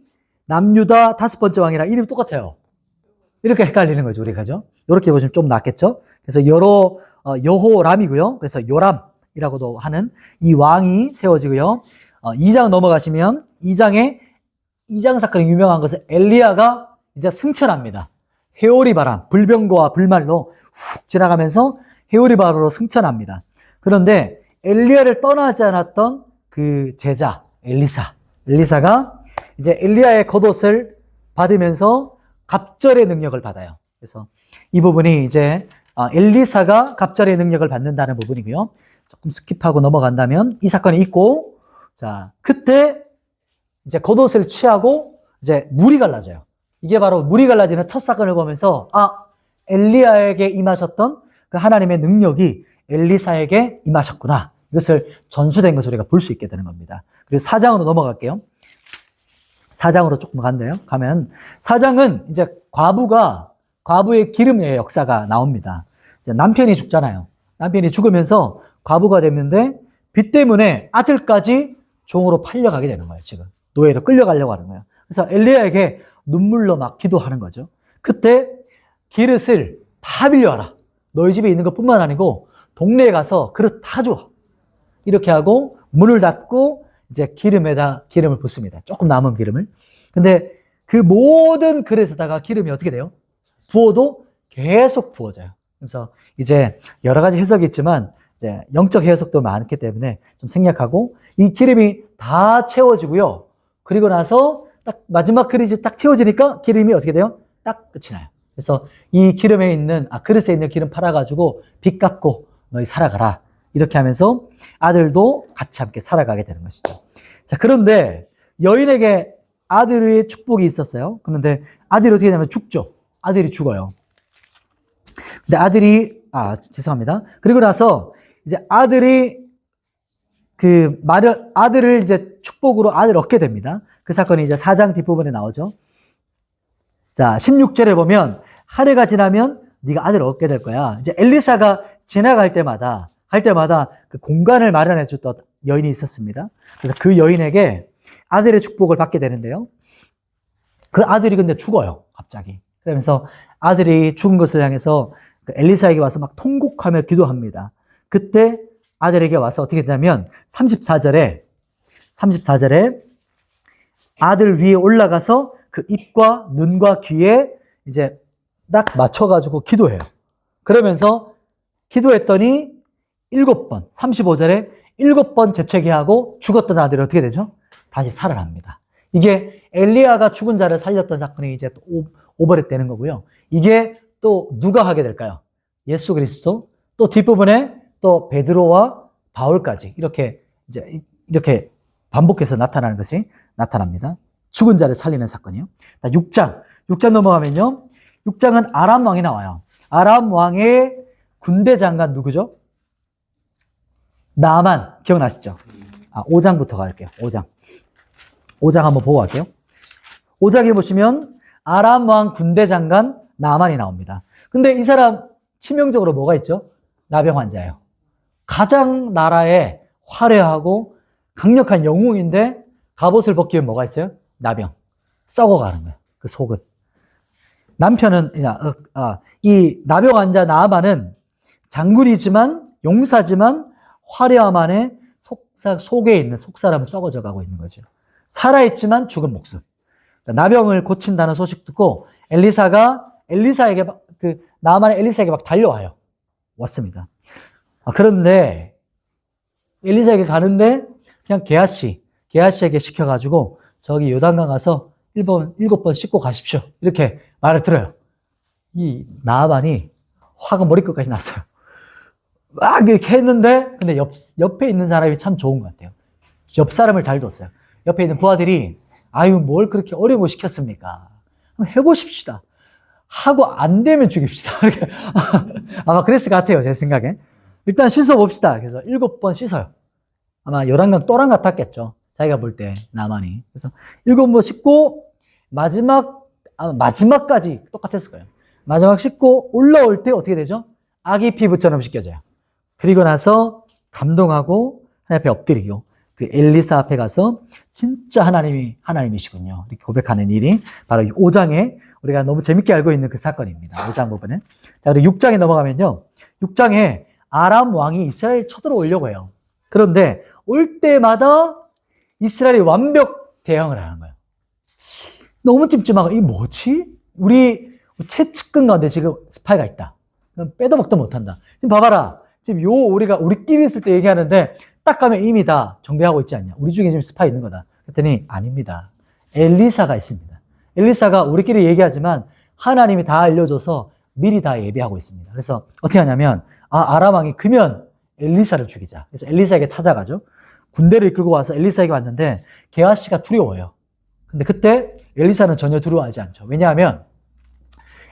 남유다 5번째 왕이랑 이름이 똑같아요. 이렇게 헷갈리는 거죠, 우리가. 그죠? 이렇게 보시면 좀 낫겠죠? 그래서 여호람이고요. 그래서 요람이라고도 하는 이 왕이 세워지고요. 2장 넘어가시면 2장 사건이 유명한 것은 엘리야가 이제 승천합니다. 회오리 바람, 불병거와 불말로 훅 지나가면서 회오리 바람으로 승천합니다. 그런데 엘리야를 떠나지 않았던 그 제자 엘리사가 이제 엘리야의 겉옷을 받으면서 갑절의 능력을 받아요. 그래서 이 부분이 이제 엘리사가 갑절의 능력을 받는다는 부분이고요. 조금 스킵하고 넘어간다면 이 사건이 있고, 자, 그때 이제 겉옷을 취하고 이제 물이 갈라져요. 이게 바로 물이 갈라지는 첫 사건을 보면서 엘리야에게 임하셨던 그 하나님의 능력이 엘리사에게 임하셨구나. 이것을 전수된 것을 우리가 볼 수 있게 되는 겁니다. 그리고 4장으로 넘어갈게요. 4장으로 조금 가면 4장은 이제 과부의 기름의 역사가 나옵니다. 이제 남편이 죽잖아요. 남편이 죽으면서 과부가 됐는데 빚 때문에 아들까지 종으로 팔려가게 되는 거예요. 지금 노예로 끌려가려고 하는 거예요. 그래서 엘리야에게 눈물로 막 기도하는 거죠. 그때 기름을 다 빌려와라. 너희 집에 있는 것뿐만 아니고 동네에 가서 그릇 다 줘. 이렇게 하고 문을 닫고 이제 기름에다 기름을 붓습니다. 조금 남은 기름을. 근데 그 모든 그릇에다가 기름이 어떻게 돼요? 부어도 계속 부어져요. 그래서 이제 여러 가지 해석이 있지만 이제 영적 해석도 많기 때문에 좀 생략하고 이 기름이 다 채워지고요. 그리고 나서 딱 마지막 그릇이 딱 채워지니까 기름이 어떻게 돼요? 딱 끝이 나요. 그래서 이 기름에 있는, 그릇에 있는 기름 팔아가지고 빚 갚고 너희 살아가라. 이렇게 하면서 아들도 같이 함께 살아가게 되는 것이죠. 자, 그런데 여인에게 아들의 축복이 있었어요. 그런데 아들이 어떻게 되냐면 죽죠. 아들이 죽어요. 근데 아들이, 죄송합니다. 그리고 나서 이제 아들이 아들을 이제 축복으로 아들을 얻게 됩니다. 그 사건이 이제 4장 뒷부분에 나오죠. 자, 16절에 보면 한 해가 지나면 네가 아들을 얻게 될 거야. 이제 엘리사가 지나갈 때마다 그 공간을 마련해 줬던 여인이 있었습니다. 그래서 그 여인에게 아들의 축복을 받게 되는데요. 그 아들이 근데 죽어요, 갑자기. 그러면서 아들이 죽은 것을 향해서 그 엘리사에게 와서 막 통곡하며 기도합니다. 그때 아들에게 와서 어떻게 되냐면 34절에 아들 위에 올라가서 그 입과 눈과 귀에 이제 딱 맞춰가지고 기도해요. 그러면서 기도했더니 7번, 35절에 7번 재채기 하고 죽었던 아들이 어떻게 되죠? 다시 살아납니다. 이게 엘리야가 죽은 자를 살렸던 사건이 이제 또 오버랩되는 거고요. 이게 또 누가 하게 될까요? 예수 그리스도, 또 뒷부분에 또 베드로와 바울까지 이렇게 반복해서 나타나는 것이 나타납니다. 죽은 자를 살리는 사건이요. 6장 넘어가면요. 6장은 아람 왕이 나와요. 아람 왕의 군대 장관 누구죠? 나만 기억나시죠? 5장부터 갈게요. 5장 한번 보고 갈게요. 5장에 보시면 아람 왕 군대 장관 나만이 나옵니다. 근데 이 사람 치명적으로 뭐가 있죠? 나병 환자예요. 가장 나라에 화려하고 강력한 영웅인데 갑옷을 벗기면 뭐가 있어요? 나병. 썩어가는 거예요. 그 속은. 남편은, 이 나병 환자 나아만은 장군이지만, 용사지만, 화려함 안에 속에 있는 속사람은 썩어져 가고 있는 거죠. 살아있지만 죽은 목숨. 나병을 고친다는 소식 듣고 나아만의 엘리사에게 막 달려와요. 왔습니다. 그런데 엘리사에게 가는데 그냥 게하시에게 시켜가지고 저기 요단강 가서 7번 씻고 가십시오. 이렇게 말을 들어요. 이 나아만이 화가 머리끝까지 났어요. 막 이렇게 했는데 근데 옆에 있는 사람이 참 좋은 것 같아요. 옆 사람을 잘 뒀어요. 옆에 있는 부하들이 뭘 그렇게 어려운 거 시켰습니까? 한번 해보십시다. 하고 안 되면 죽입시다. 아마 그랬을 것 같아요. 제 생각에. 일단 씻어봅시다. 그래서 7번 씻어요. 아마 요단강 또랑 같았겠죠. 자기가 볼 때 나만이. 그래서 7번 씻고 마지막까지 똑같았을 거예요. 마지막 씻고 올라올 때 어떻게 되죠? 아기 피부처럼 씻겨져요. 그리고 나서 감동하고 하나님 앞에 엎드리고 그 엘리사 앞에 가서 진짜 하나님이시군요. 이렇게 고백하는 일이 바로 5장에 우리가 너무 재밌게 알고 있는 그 사건입니다. 5장 부분에. 자, 그리고 6장에 넘어가면요. 6장에 아람 왕이 이스라엘 쳐들어오려고 해요. 그런데 올 때마다 이스라엘이 완벽 대응을 하는 거예요. 너무 찜찜하고 이게 뭐지? 우리 최측근 가운데 지금 스파이가 있다. 그럼 빼도 박도 못한다. 지금 봐봐라. 지금 우리가 우리끼리 있을 때 얘기하는데 딱 가면 이미 다 정비하고 있지 않냐. 우리 중에 지금 스파이 있는 거다. 그랬더니 아닙니다. 엘리사가 있습니다. 엘리사가 우리끼리 얘기하지만 하나님이 다 알려줘서 미리 다 예비하고 있습니다. 그래서 어떻게 하냐면 아람 왕이 그러면 엘리사를 죽이자. 그래서 엘리사에게 찾아가죠. 군대를 이끌고 와서 엘리사에게 왔는데 게하시가 두려워요. 근데 그때 엘리사는 전혀 두려워하지 않죠. 왜냐하면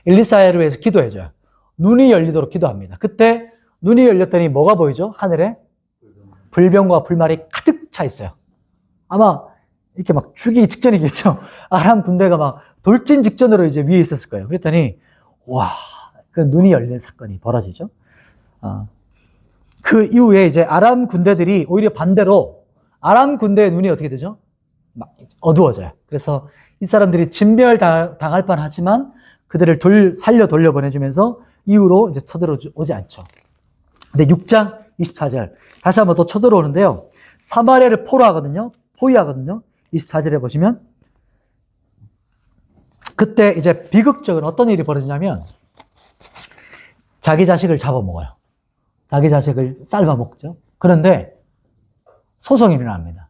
엘리사를 위해서 기도해줘요. 눈이 열리도록 기도합니다. 그때 눈이 열렸더니 뭐가 보이죠? 하늘에 불병과 불말이 가득 차 있어요. 아마 이렇게 막 죽이기 직전이겠죠. 아람 군대가 막 돌진 직전으로 이제 위에 있었을 거예요. 그랬더니 그 눈이 열린 사건이 벌어지죠. 그 이후에 이제 아람 군대들이 오히려 반대로 아람 군대의 눈이 어떻게 되죠? 막 어두워져요. 그래서 이 사람들이 진멸 당할 뻔하지만 그들을 살려 돌려보내주면서 이후로 이제 쳐들어오지 않죠. 근데 6장 24절 다시 한번 또 쳐들어오는데요. 사마리아를 포위하거든요. 24절에 보시면 그때 이제 비극적인 어떤 일이 벌어지냐면 자기 자식을 잡아먹어요. 자기 자식을 삶아먹죠. 그런데 소송이 일어납니다.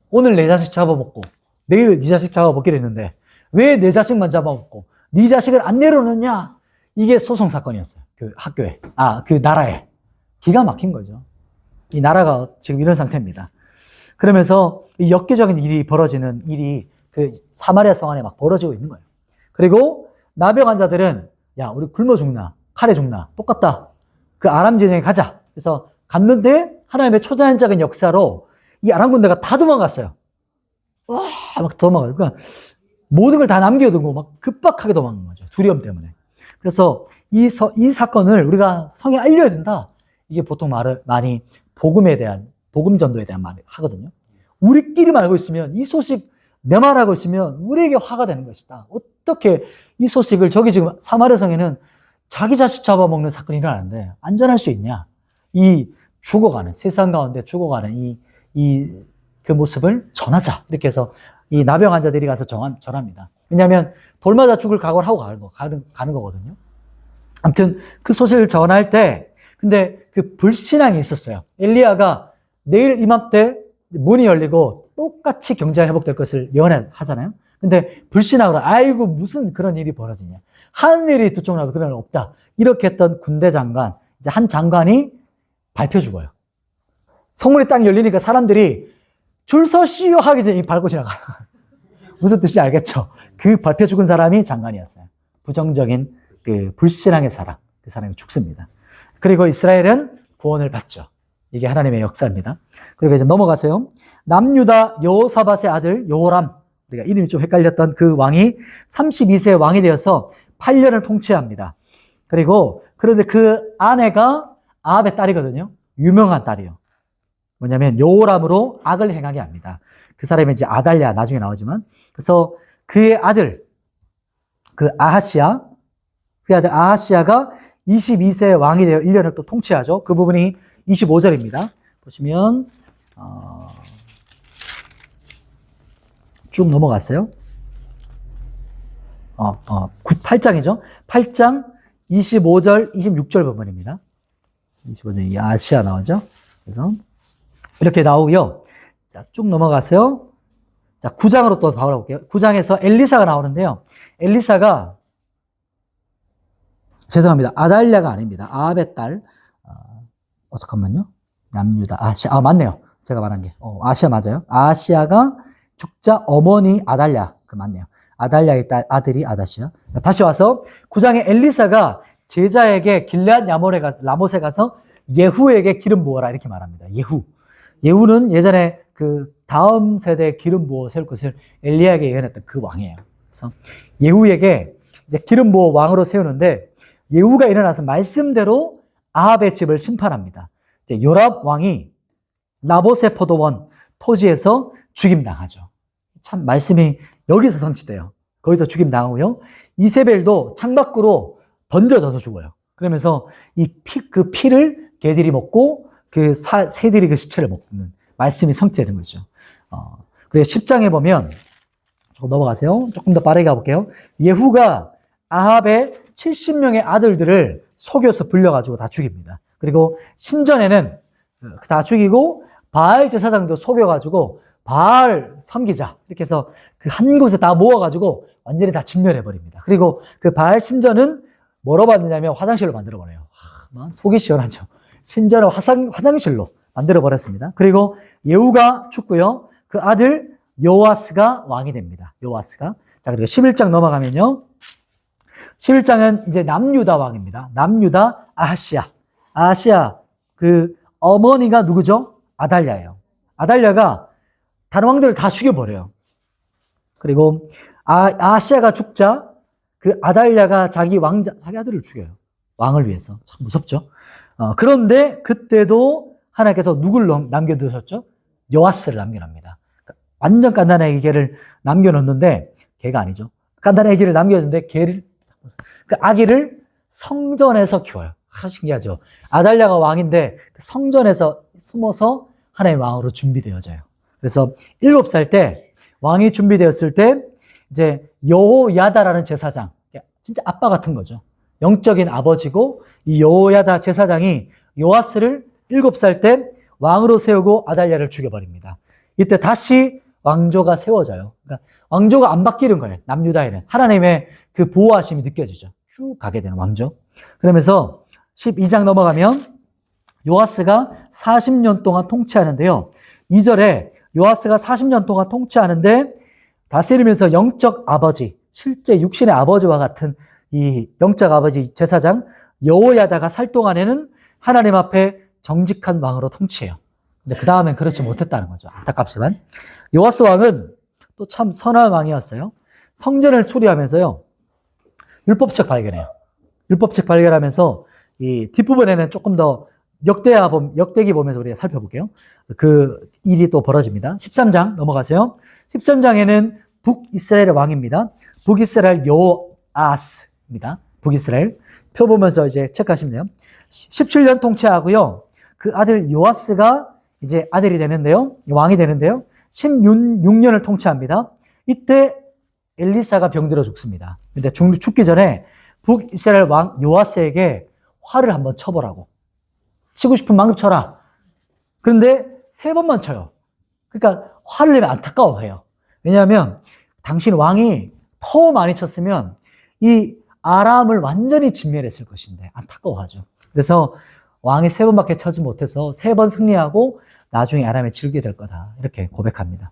오늘 내 자식 잡아먹고 내일 네 자식 잡아먹기로 했는데 왜 내 자식만 잡아먹고 네 자식을 안 내려놓냐? 이게 소송 사건이었어요. 그 학교에. 그 나라에. 기가 막힌 거죠. 이 나라가 지금 이런 상태입니다. 그러면서 이 엽기적인 일이 벌어지는 일이 그 사마리아 성 안에 막 벌어지고 있는 거예요. 그리고 나병 환자들은 야, 우리 굶어 죽나? 칼에 죽나? 똑같다. 그 아람 진영에 가자. 그래서 갔는데 하나님의 초자연적인 역사로 이 아람 군대가 다 도망갔어요. 와, 막 도망가요. 그러니까 모든 걸 다 남겨두고 막 급박하게 도망간 거죠. 두려움 때문에. 그래서 이 사건을 우리가 성에 알려야 된다. 이게 보통 많이 복음에 대한, 복음 전도에 대한 말을 하거든요. 우리끼리만 알고 있으면 이 소식 내 말하고 있으면 우리에게 화가 되는 것이다. 어떻게 이 소식을 저기 지금 사마리아 성에는 자기 자식 잡아먹는 사건이 일어나는데 안전할 수 있냐? 이 죽어가는, 세상 가운데 죽어가는 그 모습을 전하자. 이렇게 해서 이 나병 환자들이 가서 전합니다. 왜냐하면 돌 맞아 죽을 각오를 하고 가는 거거든요. 아무튼 그 소식을 전할 때, 근데 그 불신앙이 있었어요. 엘리야가 내일 이맘때 문이 열리고 똑같이 경제가 회복될 것을 예언하잖아요. 근데 불신앙으로 아이고 무슨 그런 일이 벌어지냐. 하늘이 두 쪽 나도 그런 일 없다. 이렇게 했던 군대 장관, 이제 한 장관이 밟혀 죽어요. 성문이 딱 열리니까 사람들이 줄 서시오 하기 전에 밟고 지나가요. 무슨 뜻인지 알겠죠? 그 밟혀 죽은 사람이 장관이었어요. 부정적인 그 불신앙의 사람, 그 사람이 죽습니다. 그리고 이스라엘은 구원을 받죠. 이게 하나님의 역사입니다. 그리고 이제 넘어가세요. 남유다 여호사밧의 아들 요람, 우리가 이름이 좀 헷갈렸던 그 왕이 32세 왕이 되어서 8년을 통치합니다. 그런데 그 아내가 아합의 딸이거든요. 유명한 딸이에요. 뭐냐면 요람으로 악을 행하게 합니다. 그 사람이 이제 아달랴 나중에 나오지만, 그래서 그의 아들 그 아들 아하시아가 22세 왕이 되어 1년을 또 통치하죠. 그 부분이 25절입니다. 보시면 쭉 넘어갔어요. 8장이죠. 8장 25절, 26절 부분입니다. 25절이 아시아 나오죠. 그래서 이렇게 나오고요. 자, 쭉 넘어가세요. 자, 9장으로 또 바라볼게요. 9장에서 엘리사가 나오는데요. 엘리사가 죄송합니다. 아달랴가 아닙니다. 아합의 딸. 잠깐만요. 남유다. 아시아. 맞네요. 제가 말한 게. 아시아 맞아요. 아시아가 죽자 어머니 아달랴. 맞네요. 아달랴의 딸, 아들이 아다시아. 다시 와서 9장에 엘리사가 제자에게 길앗 라못에 가서 예후에게 기름 부어라. 이렇게 말합니다. 예후는 예전에 그 다음 세대에 기름 부어 세울 것을 엘리야에게 예언했던 그 왕이에요. 그래서 예후에게 이제 기름 부어 왕으로 세우는데 예후가 일어나서 말씀대로 아합의 집을 심판합니다. 이제 요람 왕이 나봇의 포도원 토지에서 죽임당하죠. 참 말씀이 여기서 성취돼요. 거기서 죽임당하고요. 이세벨도 창밖으로 던져져서 죽어요. 그러면서 그 피를 개들이 먹고 그 새들이 그 시체를 먹는 말씀이 성취되는 거죠. 그래서 10장에 보면 조금 넘어가세요. 조금 더 빠르게 가볼게요. 예후가 아합의 70명의 아들들을 속여서 불려가지고 다 죽입니다. 그리고 신전에는 다 죽이고 바알 제사장도 속여가지고 바알 섬기자 이렇게 해서 그 한 곳에 다 모아가지고 완전히 다 진멸해버립니다. 그리고 그 바알 신전은 뭐로 만드냐면 화장실로 만들어버려요. 속이 시원하죠. 신전을 화장실로 만들어버렸습니다. 그리고 예후가 죽고요. 그 아들 요아스가 왕이 됩니다. 요아스가. 자, 그리고 11장 넘어가면요. 11장은 이제 남유다 왕입니다. 남유다 아하시아. 아하시아 그 어머니가 누구죠? 아달랴예요. 아달랴가 다른 왕들을 다 죽여버려요. 그리고 아하시아가 죽자 그 아달랴가 자기 아들을 죽여요. 왕을 위해서. 참 무섭죠. 그런데 그때도 하나님께서 누굴 남겨두셨죠? 요아스를 남겨놓습니다. 완전 깐난아기 개를 남겨놓는데 개가 아니죠. 깐난아기 개를 남겨놓는데 그 아기를 성전에서 키워요. 신기하죠. 아달랴가 왕인데 성전에서 숨어서 하나님의 왕으로 준비되어져요. 그래서 7살 때 왕이 준비되었을 때 이제 여호야다라는 제사장, 진짜 아빠 같은 거죠. 영적인 아버지고 이 여호야다 제사장이 요아스를 7살 때 왕으로 세우고 아달랴를 죽여버립니다. 이때 다시 왕조가 세워져요. 그러니까 왕조가 안 바뀌는 거예요. 남유다에는 하나님의 그 보호하심이 느껴지죠. 쭉 가게 되는 왕조. 그러면서 12장 넘어가면 요아스가 40년 동안 통치하는데요. 2절에 요아스가 40년 동안 통치하는데 다스리면서 영적 아버지, 실제 육신의 아버지와 같은 이 영적 아버지 제사장 여호야다가 살 동안에는 하나님 앞에 정직한 왕으로 통치해요. 근데 그 다음엔 그렇지 못했다는 거죠. 안타깝지만. 요아스 왕은 또 참 선한 왕이었어요. 성전을 수리하면서요. 율법책 발견해요. 율법책 발견하면서 이 뒷부분에는 조금 더 역대기 보면서 우리가 살펴볼게요. 그 일이 또 벌어집니다. 13장 넘어가세요. 13장에는 북이스라엘의 왕입니다. 북이스라엘 요아스입니다. 북이스라엘. 표 보면서 이제 체크하시면 돼요. 17년 통치하고요. 그 아들 요아스가 이제 아들이 되는데요. 왕이 되는데요. 16년을 통치합니다. 이때 엘리사가 병들어 죽습니다. 근데 죽기 전에 북이스라엘 왕 요아스에게 화를 한번 쳐보라고. 치고 싶은 만큼 쳐라. 그런데 3번만 쳐요. 그러니까 화를 내면 안타까워해요. 왜냐하면 당신 왕이 더 많이 쳤으면 이 아람을 완전히 진멸했을 것인데 안타까워하죠. 그래서 왕이 3번밖에 쳐지 못해서 3번 승리하고 나중에 아람에 질게 될 거다. 이렇게 고백합니다.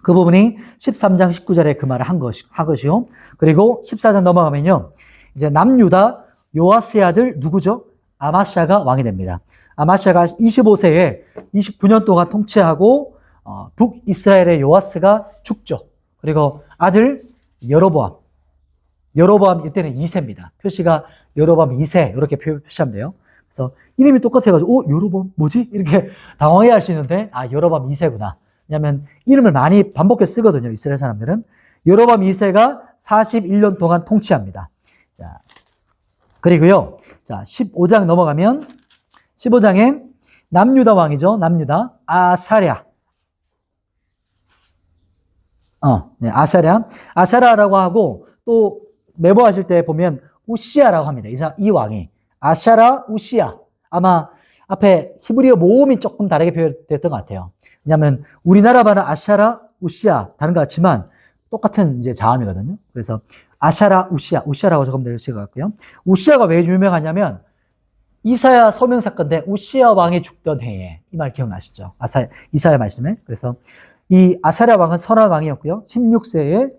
그 부분이 13장 19절에 그 말을 한 것이요. 그리고 14장 넘어가면요. 이제 남유다 요아스의 아들 누구죠? 아마샤가 왕이 됩니다. 아마샤가 25세에 29년 동안 통치하고 북이스라엘의 요아스가 죽죠. 그리고 아들 여로보암 이때는 2세입니다. 표시가 여로보암 2세 이렇게 표시하면 돼요. 그래서 이름이 똑같아가지고 여로보암 뭐지? 이렇게 당황해 할 수 있는데 여로보암 2세구나. 왜냐하면 이름을 많이 반복해서 쓰거든요. 이스라엘 사람들은. 여로보암 2세가 41년 동안 통치합니다. 자, 그리고요. 자, 15장 넘어가면 15장에 남유다 왕이죠. 남유다 아사랴. 네, 아사랴라고 하고 또 매보하실 때 보면 우시야라고 합니다. 이 왕이 아샤라 우시야. 아마 앞에 히브리어 모음이 조금 다르게 표현됐던 것 같아요. 왜냐하면 우리나라 말은 아샤라 우시야 다른 것 같지만 똑같은 이제 자음이거든요. 그래서 아샤라 우시야라고 적으면 될 것 같고요. 우시야가 왜 유명하냐면 이사야 소명 사건인데 우시야 왕이 죽던 해에 이 말 기억나시죠? 이사야 말씀에. 그래서 이 아사랴 왕은 선한 왕이었고요. 16세의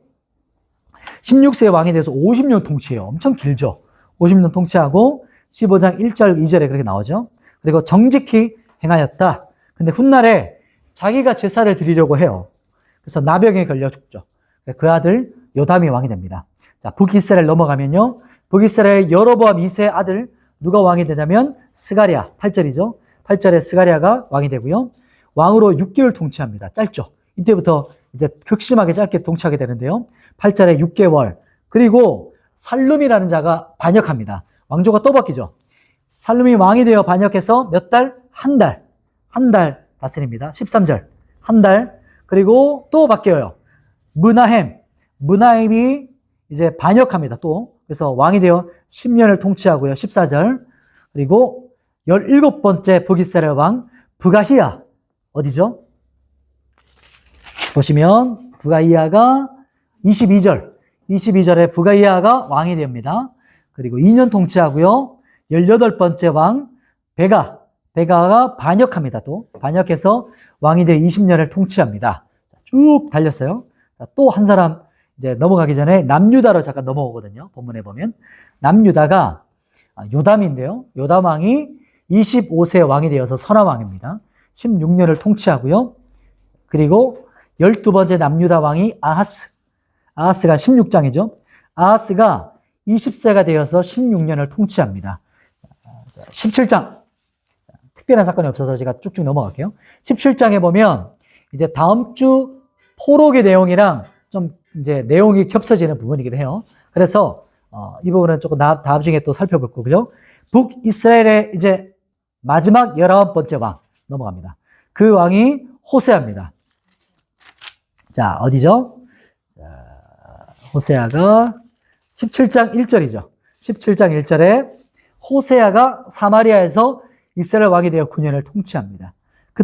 왕이 돼서 50년 통치해요. 엄청 길죠. 50년 통치하고 15장 1절 2절에 그렇게 나오죠. 그리고 정직히 행하였다. 근데 훗날에 자기가 제사를 드리려고 해요. 그래서 나병에 걸려 죽죠. 그 아들 요담이 왕이 됩니다. 자, 북이스라엘 넘어가면요. 북이스라엘 여로보암 2세 아들 누가 왕이 되냐면 스가랴 8절이죠. 8절에 스가랴가 왕이 되고요. 왕으로 6개월 통치합니다. 짧죠. 이때부터 이제 극심하게 짧게 통치하게 되는데요. 8절에 6개월. 그리고 살룸이라는 자가 반역합니다. 왕조가 또 바뀌죠. 살룸이 왕이 되어 반역해서 몇 달? 한 달 다스립니다. 13절. 한 달. 그리고 또 바뀌어요. 문하햄이 이제 반역합니다. 또. 그래서 왕이 되어 10년을 통치하고요. 14절. 그리고 17번째 북이스라엘 왕 부가히야. 어디죠? 보시면 부가히야가 22절에 부가히야가 왕이 됩니다. 그리고 2년 통치하고요. 18번째 왕 베가가 반역합니다. 또 반역해서 왕이 되어 20년을 통치합니다. 쭉 달렸어요. 또 한 사람 이제 넘어가기 전에 남유다로 잠깐 넘어오거든요. 본문에 보면 남유다가 요담인데요. 요담 왕이 25세 왕이 되어서 선한 왕입니다. 16년을 통치하고요. 그리고 12번째 남유다 왕이 아하스가 16장이죠. 아하스가 20세가 되어서 16년을 통치합니다. 17장. 특별한 사건이 없어서 제가 쭉쭉 넘어갈게요. 17장에 보면 이제 다음 주 포록의 내용이랑 좀 이제 내용이 겹쳐지는 부분이기도 해요. 그래서 이 부분은 조금 다음 중에 또 살펴볼 거고요. 북이스라엘의 이제 마지막 19번째 왕 넘어갑니다. 그 왕이 호세아입니다. 자, 어디죠? 자, 호세아가 17장 1절이죠. 17장 1절에 호세아가 사마리아에서 이스라엘 왕이 되어 9년을 통치합니다.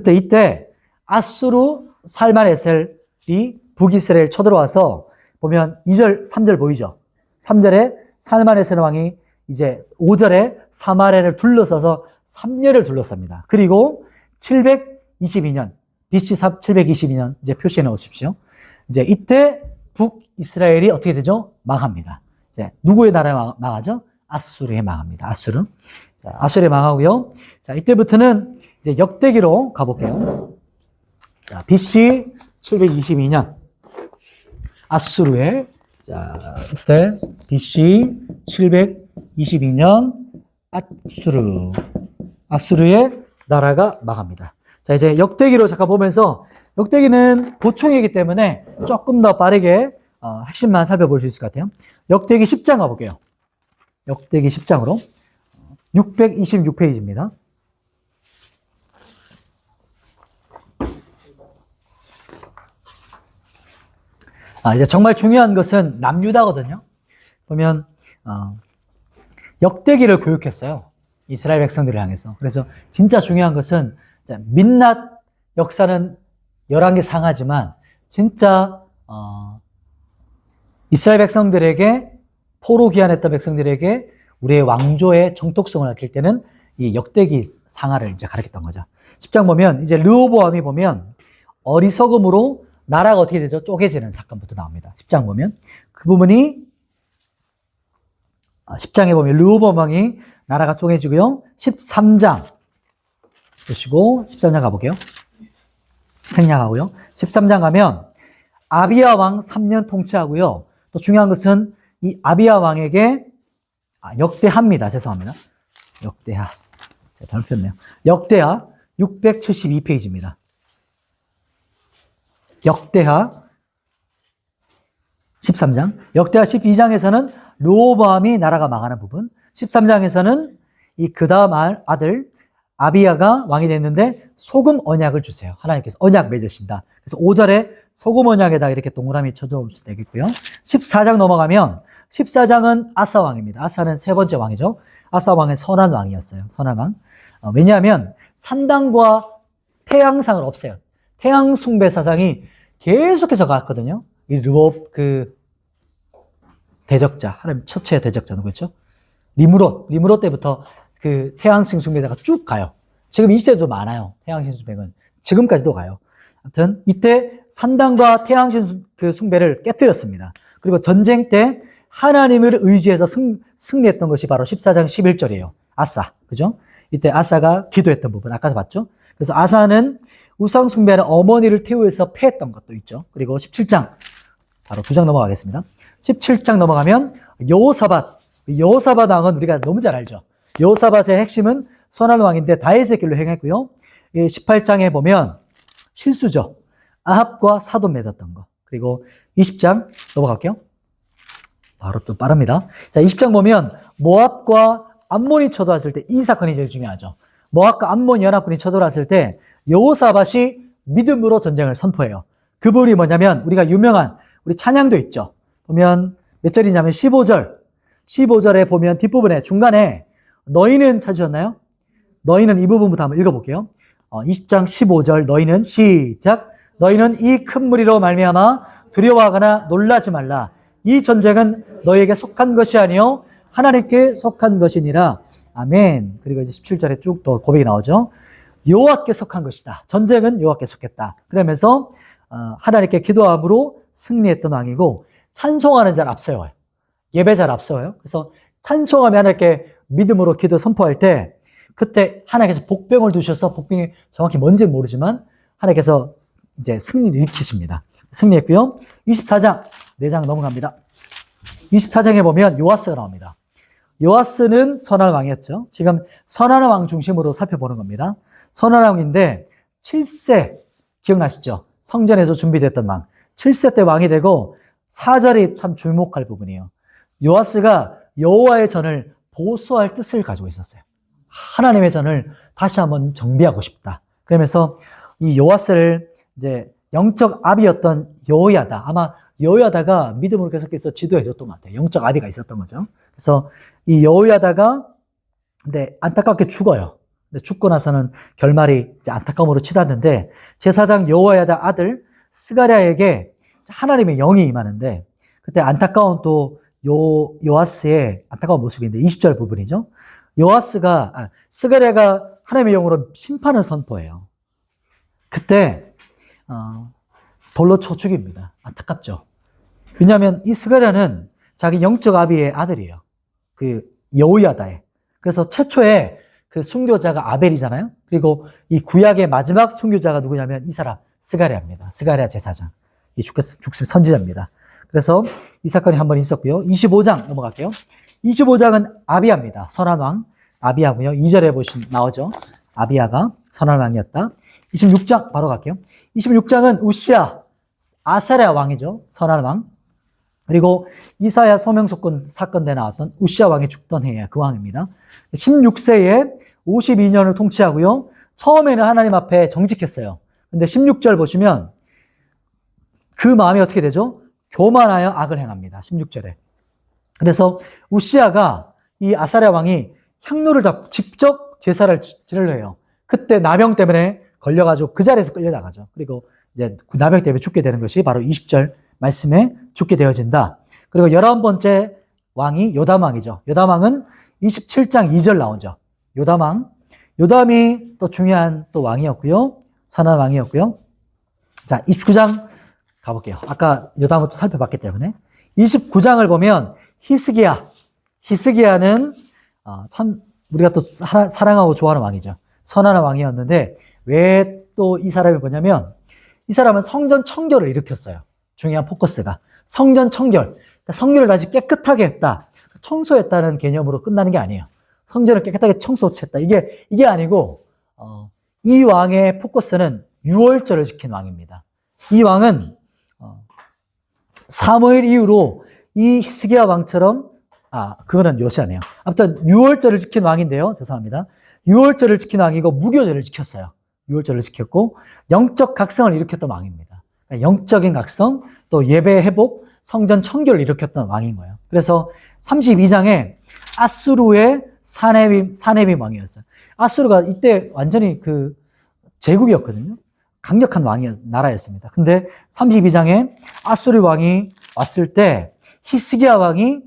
이때 아수르 살만에셀이 북이스라엘 쳐들어와서 보면 2절, 3절 보이죠? 3절에 살마네세 왕이 이제 5절에 사마리아를 둘러서서 3년을 둘러쌉니다. 그리고 722년, BC 722년 이제 표시해 놓으십시오. 이제 이때 북이스라엘이 어떻게 되죠? 망합니다. 이제 누구의 나라에 망하죠? 아수르에 망합니다. 아수르. 자, 아수르에 망하고요. 자, 이때부터는 이제 역대기로 가볼게요. 자, BC 722년 아수르에 자, 이때 BC 722년 아수르의 나라가 망합니다. 자, 이제 역대기로 잠깐 보면서 역대기는 보충이기 때문에 조금 더 빠르게 핵심만 살펴볼 수 있을 것 같아요. 역대기 10장 가볼게요. 역대기 10장으로 626페이지입니다. 이제 정말 중요한 것은 남유다거든요. 보면 역대기를 교육했어요. 이스라엘 백성들을 향해서. 그래서 진짜 중요한 것은 민낯 역사는 11개 상하지만 진짜 이스라엘 백성들에게 포로 귀환했던 백성들에게 우리의 왕조의 정통성을 가르칠 때는 이 역대기 상하를 이제 가르쳤던 거죠. 10장 보면 이제 르호보암이 보면 어리석음으로 나라가 어떻게 되죠? 쪼개지는 사건부터 나옵니다. 10장 보면 그 부분이 10장에 보면 르호보암 왕이 나라가 쪼개지고요. 13장 보시고 13장 가볼게요. 생략하고요. 13장 가면 아비야 왕 3년 통치하고요. 또 중요한 것은 이 아비야 왕에게 역대하입니다. 죄송합니다. 역대하. 제가 잘못 폈네요. 역대하 672페이지입니다. 역대하 13장. 역대하 12장에서는 르호보암이 나라가 망하는 부분. 13장에서는 이 그다음 아들 아비야가 왕이 됐는데 소금 언약을 주세요. 하나님께서 언약 맺으신다. 그래서 5절에 소금 언약에다 이렇게 동그라미 쳐주면 되겠고요. 14장 넘어가면 14장은 아사 왕입니다. 아사는 세 번째 왕이죠. 아사 왕은 선한 왕이었어요. 선한 왕. 왜냐하면 산당과 태양상을 없애요. 태양 숭배 사상이 계속해서 갔거든요. 이 르홉 대적자, 하나님 첫째 대적자 누구였죠? 리므롯 때부터 그 태양신 숭배자가 쭉 가요. 지금 이 시대도 많아요. 태양신 숭배는 지금까지도 가요. 아무튼 이때 산당과 태양신 숭배를 깨뜨렸습니다. 그리고 전쟁 때 하나님을 의지해서 승리했던 것이 바로 14장 11절이에요. 아사, 그죠? 이때 아사가 기도했던 부분 아까 봤죠? 그래서 아사는 우상 숭배하는 어머니를 태우해서 패했던 것도 있죠. 그리고 17장 바로 2장 넘어가겠습니다. 17장 넘어가면 여호사밧 왕은 우리가 너무 잘 알죠. 여호사밧의 핵심은 선한 왕인데 다윗의 길로 행했고요. 18장에 보면 실수죠. 아합과 사돈 맺었던 거. 그리고 20장 넘어갈게요. 바로 또 빠릅니다. 자, 20장 보면 모압과 암몬이 쳐들어왔을 때 이 사건이 제일 중요하죠. 모압과 암몬 연합군이 쳐들어왔을 때 여호사밧이 믿음으로 전쟁을 선포해요. 그 부분이 뭐냐면 우리가 유명한 우리 찬양도 있죠. 보면 몇 절이냐면 15절에 보면 뒷부분에 중간에 너희는 찾으셨나요? 너희는 이 부분부터 한번 읽어볼게요. 20장 15절 너희는 시작. 너희는 이 큰 무리로 말미암아 두려워하거나 놀라지 말라. 이 전쟁은 너희에게 속한 것이 아니요 하나님께 속한 것이니라. 아멘. 그리고 이제 17절에 쭉 또 고백이 나오죠. 여호와께 속한 것이다. 전쟁은 여호와께 속했다. 그러면서 하나님께 기도함으로 승리했던 왕이고 찬송하는 자를 앞세워요. 예배 잘 앞세워요. 그래서 찬송하며 하나님께 믿음으로 기도 선포할 때 그때 하나님께서 복병을 두셔서 복병이 정확히 뭔지는 모르지만 하나님께서 이제 승리를 일으키십니다. 승리했고요. 24장 4장 넘어갑니다. 24장에 보면 요아스가 나옵니다. 요아스는 선한 왕이었죠. 지금 선한 왕 중심으로 살펴보는 겁니다. 선한 왕인데 7세 기억나시죠? 성전에서 준비됐던 왕. 7세 때 왕이 되고 4절이 참 주목할 부분이에요. 요아스가 여호와의 전을 보수할 뜻을 가지고 있었어요. 하나님의 전을 다시 한번 정비하고 싶다. 그러면서 이 요아스를 이제 영적 아비였던 여호야다. 아마 여호야다가 믿음으로 계속해서 지도해 줬던 것 같아요. 영적 아비가 있었던 거죠. 그래서 이 여호야다가 근데 안타깝게 죽어요. 근데 죽고 나서는 결말이 이제 안타까움으로 치닫는데 제사장 여호야다 아들 스가랴에게 하나님의 영이 임하는데 그때 안타까운 또 요아스의 안타까운 모습인데 20절 부분이죠. 스가랴가 하나님의 영으로 심판을 선포해요. 그때 돌로 쳐 죽입니다. 안타깝죠. 왜냐하면 이 스가랴는 자기 영적 아비의 아들이에요. 그 여호야다의. 그래서 최초의 그 순교자가 아벨이잖아요. 그리고 이 구약의 마지막 순교자가 누구냐면 이 사람 스가랴입니다. 스가랴 제사장. 이 죽습 선지자입니다. 그래서 이 사건이 한 번 있었고요. 25장 넘어갈게요. 25장은 아비야입니다. 선한 왕 아비야고요. 2절에 보시면 나오죠. 아비야가 선한 왕이었다. 26장 바로 갈게요. 26장은 우시야 아사랴 왕이죠. 선한 왕. 그리고 이사야 소명석군 사건 때 나왔던 우시야 왕이 죽던 해에 그 왕입니다. 16세에 52년을 통치하고요. 처음에는 하나님 앞에 정직했어요. 근데 16절 보시면 그 마음이 어떻게 되죠? 교만하여 악을 행합니다. 16절에. 그래서 우시야가 이 아사랴 왕이 향로를 잡고 직접 제사를 지내려 해요. 그때 나병 때문에 걸려가지고 그 자리에서 끌려나가죠. 그리고 이제 그 나병 때문에 죽게 되는 것이 바로 20절 말씀에 죽게 되어진다. 그리고 11번째 왕이 요담 왕이죠. 요담 왕은 27장 2절 나오죠. 요담 왕. 요담이 또 중요한 또 왕이었고요. 선한 왕이었고요. 자, 29장 가볼게요. 아까 요담부터 살펴봤기 때문에. 29장을 보면 히스기야는 참 우리가 또 사랑하고 좋아하는 왕이죠. 선한 왕이었는데 왜 또 이 사람이 뭐냐면 이 사람은 성전 청결을 일으켰어요. 중요한 포커스가. 성전 청결. 그러니까 성전을 다시 깨끗하게 했다. 청소했다는 개념으로 끝나는 게 아니에요. 성전을 깨끗하게 청소했다. 이게 아니고, 이 왕의 포커스는 유월절을 지킨 왕입니다. 이 왕은, 사무엘 이후로 이 히스기야 왕처럼, 그거는 요시아네요. 아무튼 유월절을 지킨 왕인데요. 죄송합니다. 유월절을 지킨 왕이고 무교절을 지켰어요. 유월절을 지켰고, 영적 각성을 일으켰던 왕입니다. 영적인 각성, 또 예배 회복, 성전 청결을 일으켰던 왕인 거예요. 그래서 32장에 아수르의 사네빔 왕이었어요. 아수르가 이때 완전히 그 제국이었거든요. 강력한 나라였습니다. 근데 32장에 아수르 왕이 왔을 때 히스기야 왕이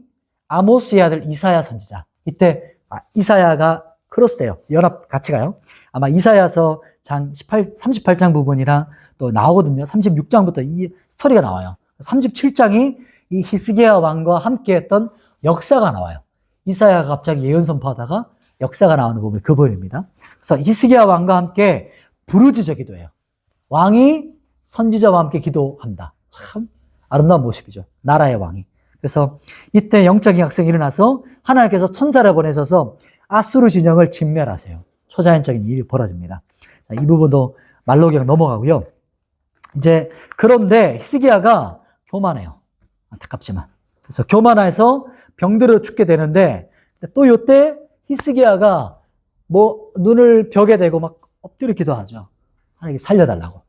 아모스의 아들 이사야 선지자. 이때 이사야가 크로스돼요. 연합 같이 가요. 아마 이사야서 38장 부분이랑 또 나오거든요. 36장부터 이 스토리가 나와요. 37장이 이 히스기야 왕과 함께 했던 역사가 나와요. 이사야가 갑자기 예언 선포하다가 역사가 나오는 부분이 그 부분입니다. 그래서 히스기야 왕과 함께 부르짖어 기도해요. 왕이 선지자와 함께 기도한다. 참 아름다운 모습이죠. 나라의 왕이. 그래서 이때 영적인 각성이 일어나서 하나님께서 천사를 보내셔서 아수르 진영을 진멸하세요. 초자연적인 일이 벌어집니다. 자, 이 부분도 말로 그냥 넘어가고요. 이제 그런데 히스기야가 교만해요. 안타깝지만. 그래서 교만해서 병들어 죽게 되는데 또 이때 히스기야가 뭐 눈을 벽에 대고 막 엎드려 기도하죠. 하나님께 살려달라고.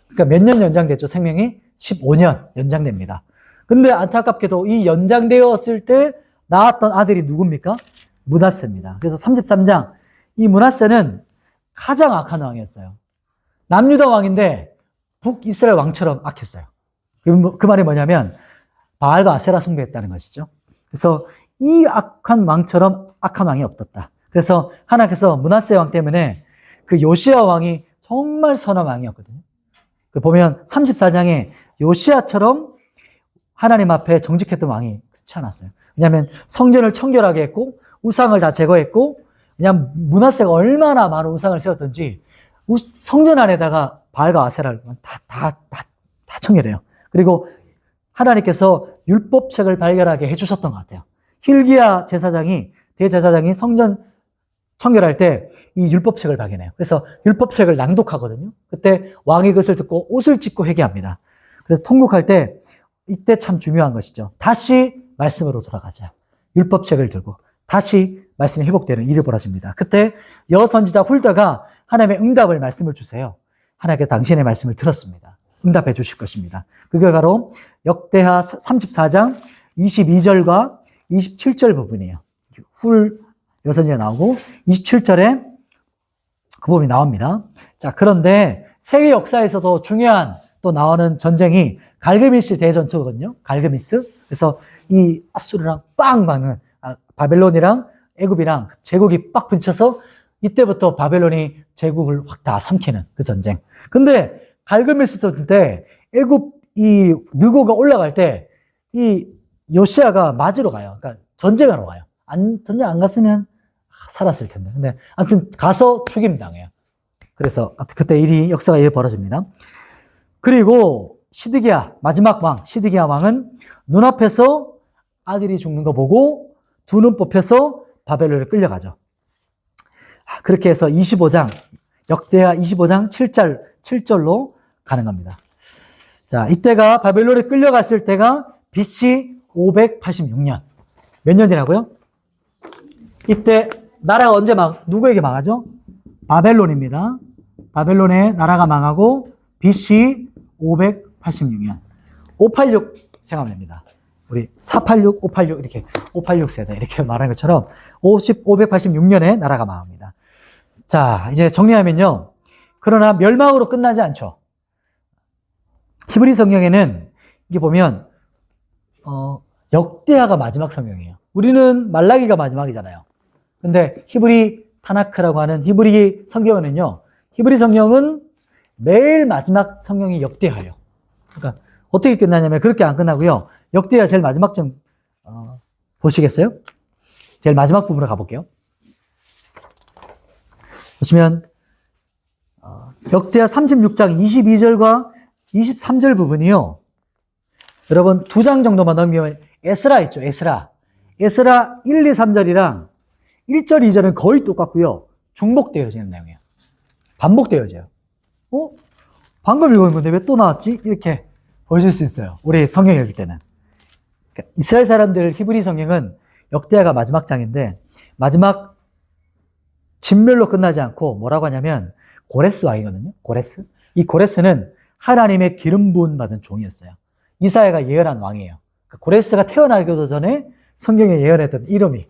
그러니까 몇 년 연장됐죠? 생명이 15년 연장됩니다. 근데 안타깝게도 이 연장되었을 때 낳았던 아들이 누굽니까? 므낫세입니다. 그래서 33장 이 므낫세는 가장 악한 왕이었어요. 남유다 왕인데 북이스라엘 왕처럼 악했어요. 그 말이 뭐냐면 바알과 아세라 숭배했다는 것이죠. 그래서 이 악한 왕처럼 악한 왕이 없었다. 그래서 하나님께서 므낫세 왕 때문에 그 요시야 왕이 정말 선한 왕이었거든요. 보면 34장에 요시야처럼 하나님 앞에 정직했던 왕이 그렇지 않았어요. 왜냐하면 성전을 청결하게 했고 우상을 다 제거했고 그냥 므낫세가 얼마나 많은 우상을 세웠던지 성전 안에다가 바알과 아세라를 다 청결해요. 그리고 하나님께서 율법책을 발견하게 해주셨던 것 같아요. hil기야 대제사장이 성전 청결할 때 이 율법책을 발견해요. 그래서 율법책을 낭독하거든요. 그때 왕이 그것을 듣고 옷을 찢고 회개합니다. 그래서 통곡할 때 이때 참 중요한 것이죠. 다시 말씀으로 돌아가자. 율법책을 들고 다시 말씀이 회복되는 일이 벌어집니다. 그때 여선지자 훌다가 하나님의 응답을 말씀을 주세요. 하나님께서 당신의 말씀을 들었습니다. 응답해 주실 것입니다. 그게 바로 역대하 34장 22절과 27절 부분이에요. 훌 여선지가 나오고 27절에 그 부분이 나옵니다. 자, 그런데 세계 역사에서도 중요한 또 나오는 전쟁이 갈그미스 대전투거든요. 갈그미스. 그래서 이 아수르랑 빵 막는 바벨론이랑 애굽이랑 제국이 빡 부딪혀서 이때부터 바벨론이 제국을 확 다 삼키는 그 전쟁. 근데 갈그미스 전투 때 애굽 이 느고가 올라갈 때 이 요시아가 맞으러 가요. 그러니까 전쟁하러 가요. 전쟁 안 갔으면 살았을 텐데. 근데 아무튼 가서 죽임 당해요. 그래서 그때 역사가 벌어집니다. 그리고 시드기야, 마지막 왕, 시드기야 왕은 눈앞에서 아들이 죽는 거 보고 두 눈 뽑혀서 바벨론에 끌려가죠. 그렇게 해서 25장, 역대하 25장 7절로 가는 겁니다. 자, 이때가 바벨론에 끌려갔을 때가 BC 586년. 몇 년이라고요? 이때 나라가 언제 누구에게 망하죠? 바벨론입니다. 바벨론의 나라가 망하고 BC 586년. 586 생각하면 됩니다. 우리 486, 586 이렇게 586 세대 이렇게 말하는 것처럼 586년에 나라가 망합니다. 자, 이제 정리하면요. 그러나 멸망으로 끝나지 않죠. 히브리 성경에는 이게 보면 역대하가 마지막 성경이에요. 우리는 말라기가 마지막이잖아요. 근데 히브리 타나크라고 하는 히브리 성경은요. 히브리 성경은 매일 마지막 성경이 역대하예요. 그러니까 어떻게 끝나냐면 그렇게 안 끝나고요. 역대하 제일 마지막 좀 보시겠어요? 제일 마지막 부분으로 가볼게요. 보시면 역대하 36장 22절과 23절 부분이요. 여러분 2장 정도만 넘기면 에스라 있죠. 에스라 1, 2, 3절이랑 1절, 2절은 거의 똑같고요. 중복되어지는 내용이에요. 반복되어져요. 방금 읽은 건데 왜 또 나왔지? 이렇게 보실 수 있어요. 우리 성경 읽을 때는. 그러니까 이스라엘 사람들 히브리 성경은 역대하가 마지막 장인데 마지막 진멸로 끝나지 않고 뭐라고 하냐면 고레스 왕이거든요. 고레스. 이 고레스는 하나님의 기름 부음 받은 종이었어요. 이사야가 예언한 왕이에요. 그러니까 고레스가 태어나기도 전에 성경에 예언했던 이름이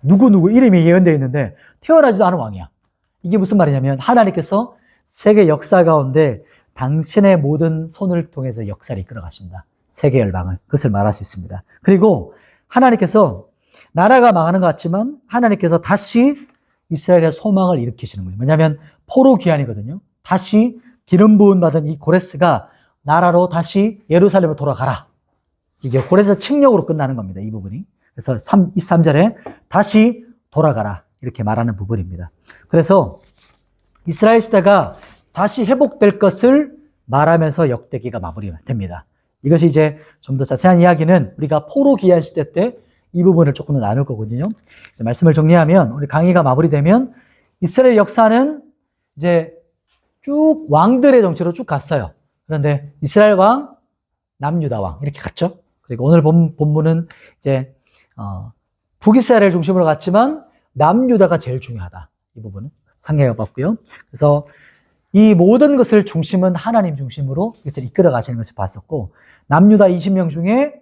누구 이름이 예언되어 있는데 태어나지도 않은 왕이야. 이게 무슨 말이냐면 하나님께서 세계 역사 가운데 당신의 모든 손을 통해서 역사를 이끌어 가신다. 세계 열방을. 그것을 말할 수 있습니다. 그리고 하나님께서 나라가 망하는 것 같지만 하나님께서 다시 이스라엘의 소망을 일으키시는 거예요. 왜냐하면 포로 귀환이거든요. 다시 기름 부음 받은 이 고레스가 나라로 다시 예루살렘으로 돌아가라. 이게 고레스 칙령으로 끝나는 겁니다. 이 부분이. 그래서 23절에 다시 돌아가라. 이렇게 말하는 부분입니다. 그래서 이스라엘 시대가 다시 회복될 것을 말하면서 역대기가 마무리됩니다. 이것이 이제 좀 더 자세한 이야기는 우리가 포로 귀환 시대 때 이 부분을 조금 더 나눌 거거든요. 이제 말씀을 정리하면 우리 강의가 마무리되면 이스라엘 역사는 이제 쭉 왕들의 정치로 쭉 갔어요. 그런데 이스라엘 왕, 남유다 왕 이렇게 갔죠. 그리고 오늘 본문은 이제 북이스라엘을 중심으로 갔지만 남유다가 제일 중요하다. 이 부분은 상기해 봤고요. 그래서 이 모든 것을 중심은 하나님 중심으로 이것을 이끌어 가시는 것을 봤었고 남유다 20명 중에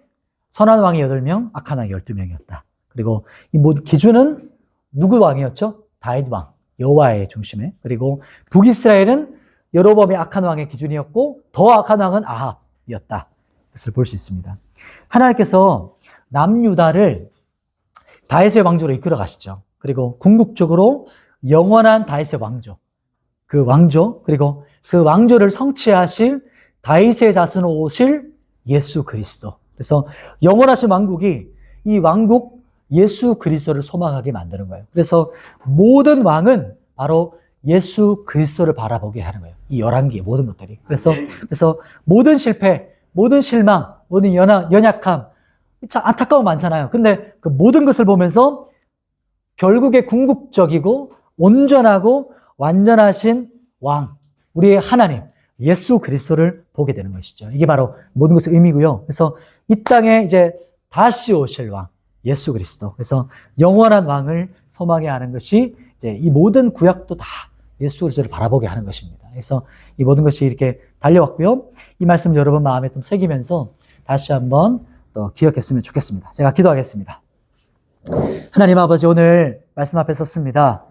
선한 왕이 8명, 악한 왕이 12명이었다. 그리고 이 모든 기준은 누구 왕이었죠? 다윗 왕, 여호와의 중심에. 그리고 북이스라엘은 여로보암의 악한 왕의 기준이었고 더 악한 왕은 아합이었다. 그것을 볼 수 있습니다. 하나님께서 남유다를 다윗의 왕조로 이끌어 가시죠. 그리고 궁극적으로 영원한 다윗의 왕조, 그 왕조, 그리고 그 왕조를 성취하실 다윗의 자손으로 오실 예수 그리스도. 그래서 영원하신 왕국이 이 왕국 예수 그리스도를 소망하게 만드는 거예요. 그래서 모든 왕은 바로 예수 그리스도를 바라보게 하는 거예요. 이 11개의 모든 것들이. 그래서 모든 실패, 모든 실망, 모든 연약함, 참 안타까움 많잖아요. 근데 그 모든 것을 보면서 결국에 궁극적이고 온전하고 완전하신 왕, 우리의 하나님, 예수 그리스도를 보게 되는 것이죠. 이게 바로 모든 것의 의미고요. 그래서 이 땅에 이제 다시 오실 왕, 예수 그리스도. 그래서 영원한 왕을 소망해 하는 것이 이제 이 모든 구약도 다 예수 그리스도를 바라보게 하는 것입니다. 그래서 이 모든 것이 이렇게 달려왔고요. 이 말씀 여러분 마음에 좀 새기면서 다시 한번 또 기억했으면 좋겠습니다. 제가 기도하겠습니다. 하나님 아버지, 오늘 말씀 앞에 섰습니다.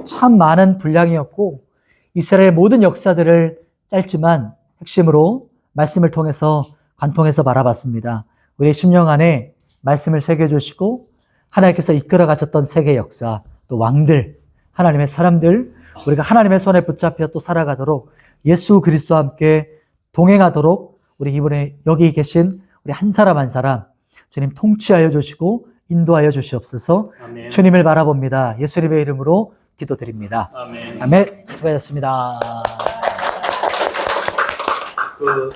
참 많은 분량이었고 이스라엘의 모든 역사들을 짧지만 핵심으로 말씀을 통해서 관통해서 바라봤습니다. 우리의 심령 안에 말씀을 새겨주시고 하나님께서 이끌어 가셨던 세계 역사, 또 왕들, 하나님의 사람들, 우리가 하나님의 손에 붙잡혀 또 살아가도록 예수 그리스도와 함께 동행하도록 우리 이번에 여기 계신 우리 한 사람 한 사람 주님 통치하여 주시고 인도하여 주시옵소서. 아멘. 주님을 바라봅니다. 예수님의 이름으로 기도드립니다. 아멘. 아멘. 수고하셨습니다. 그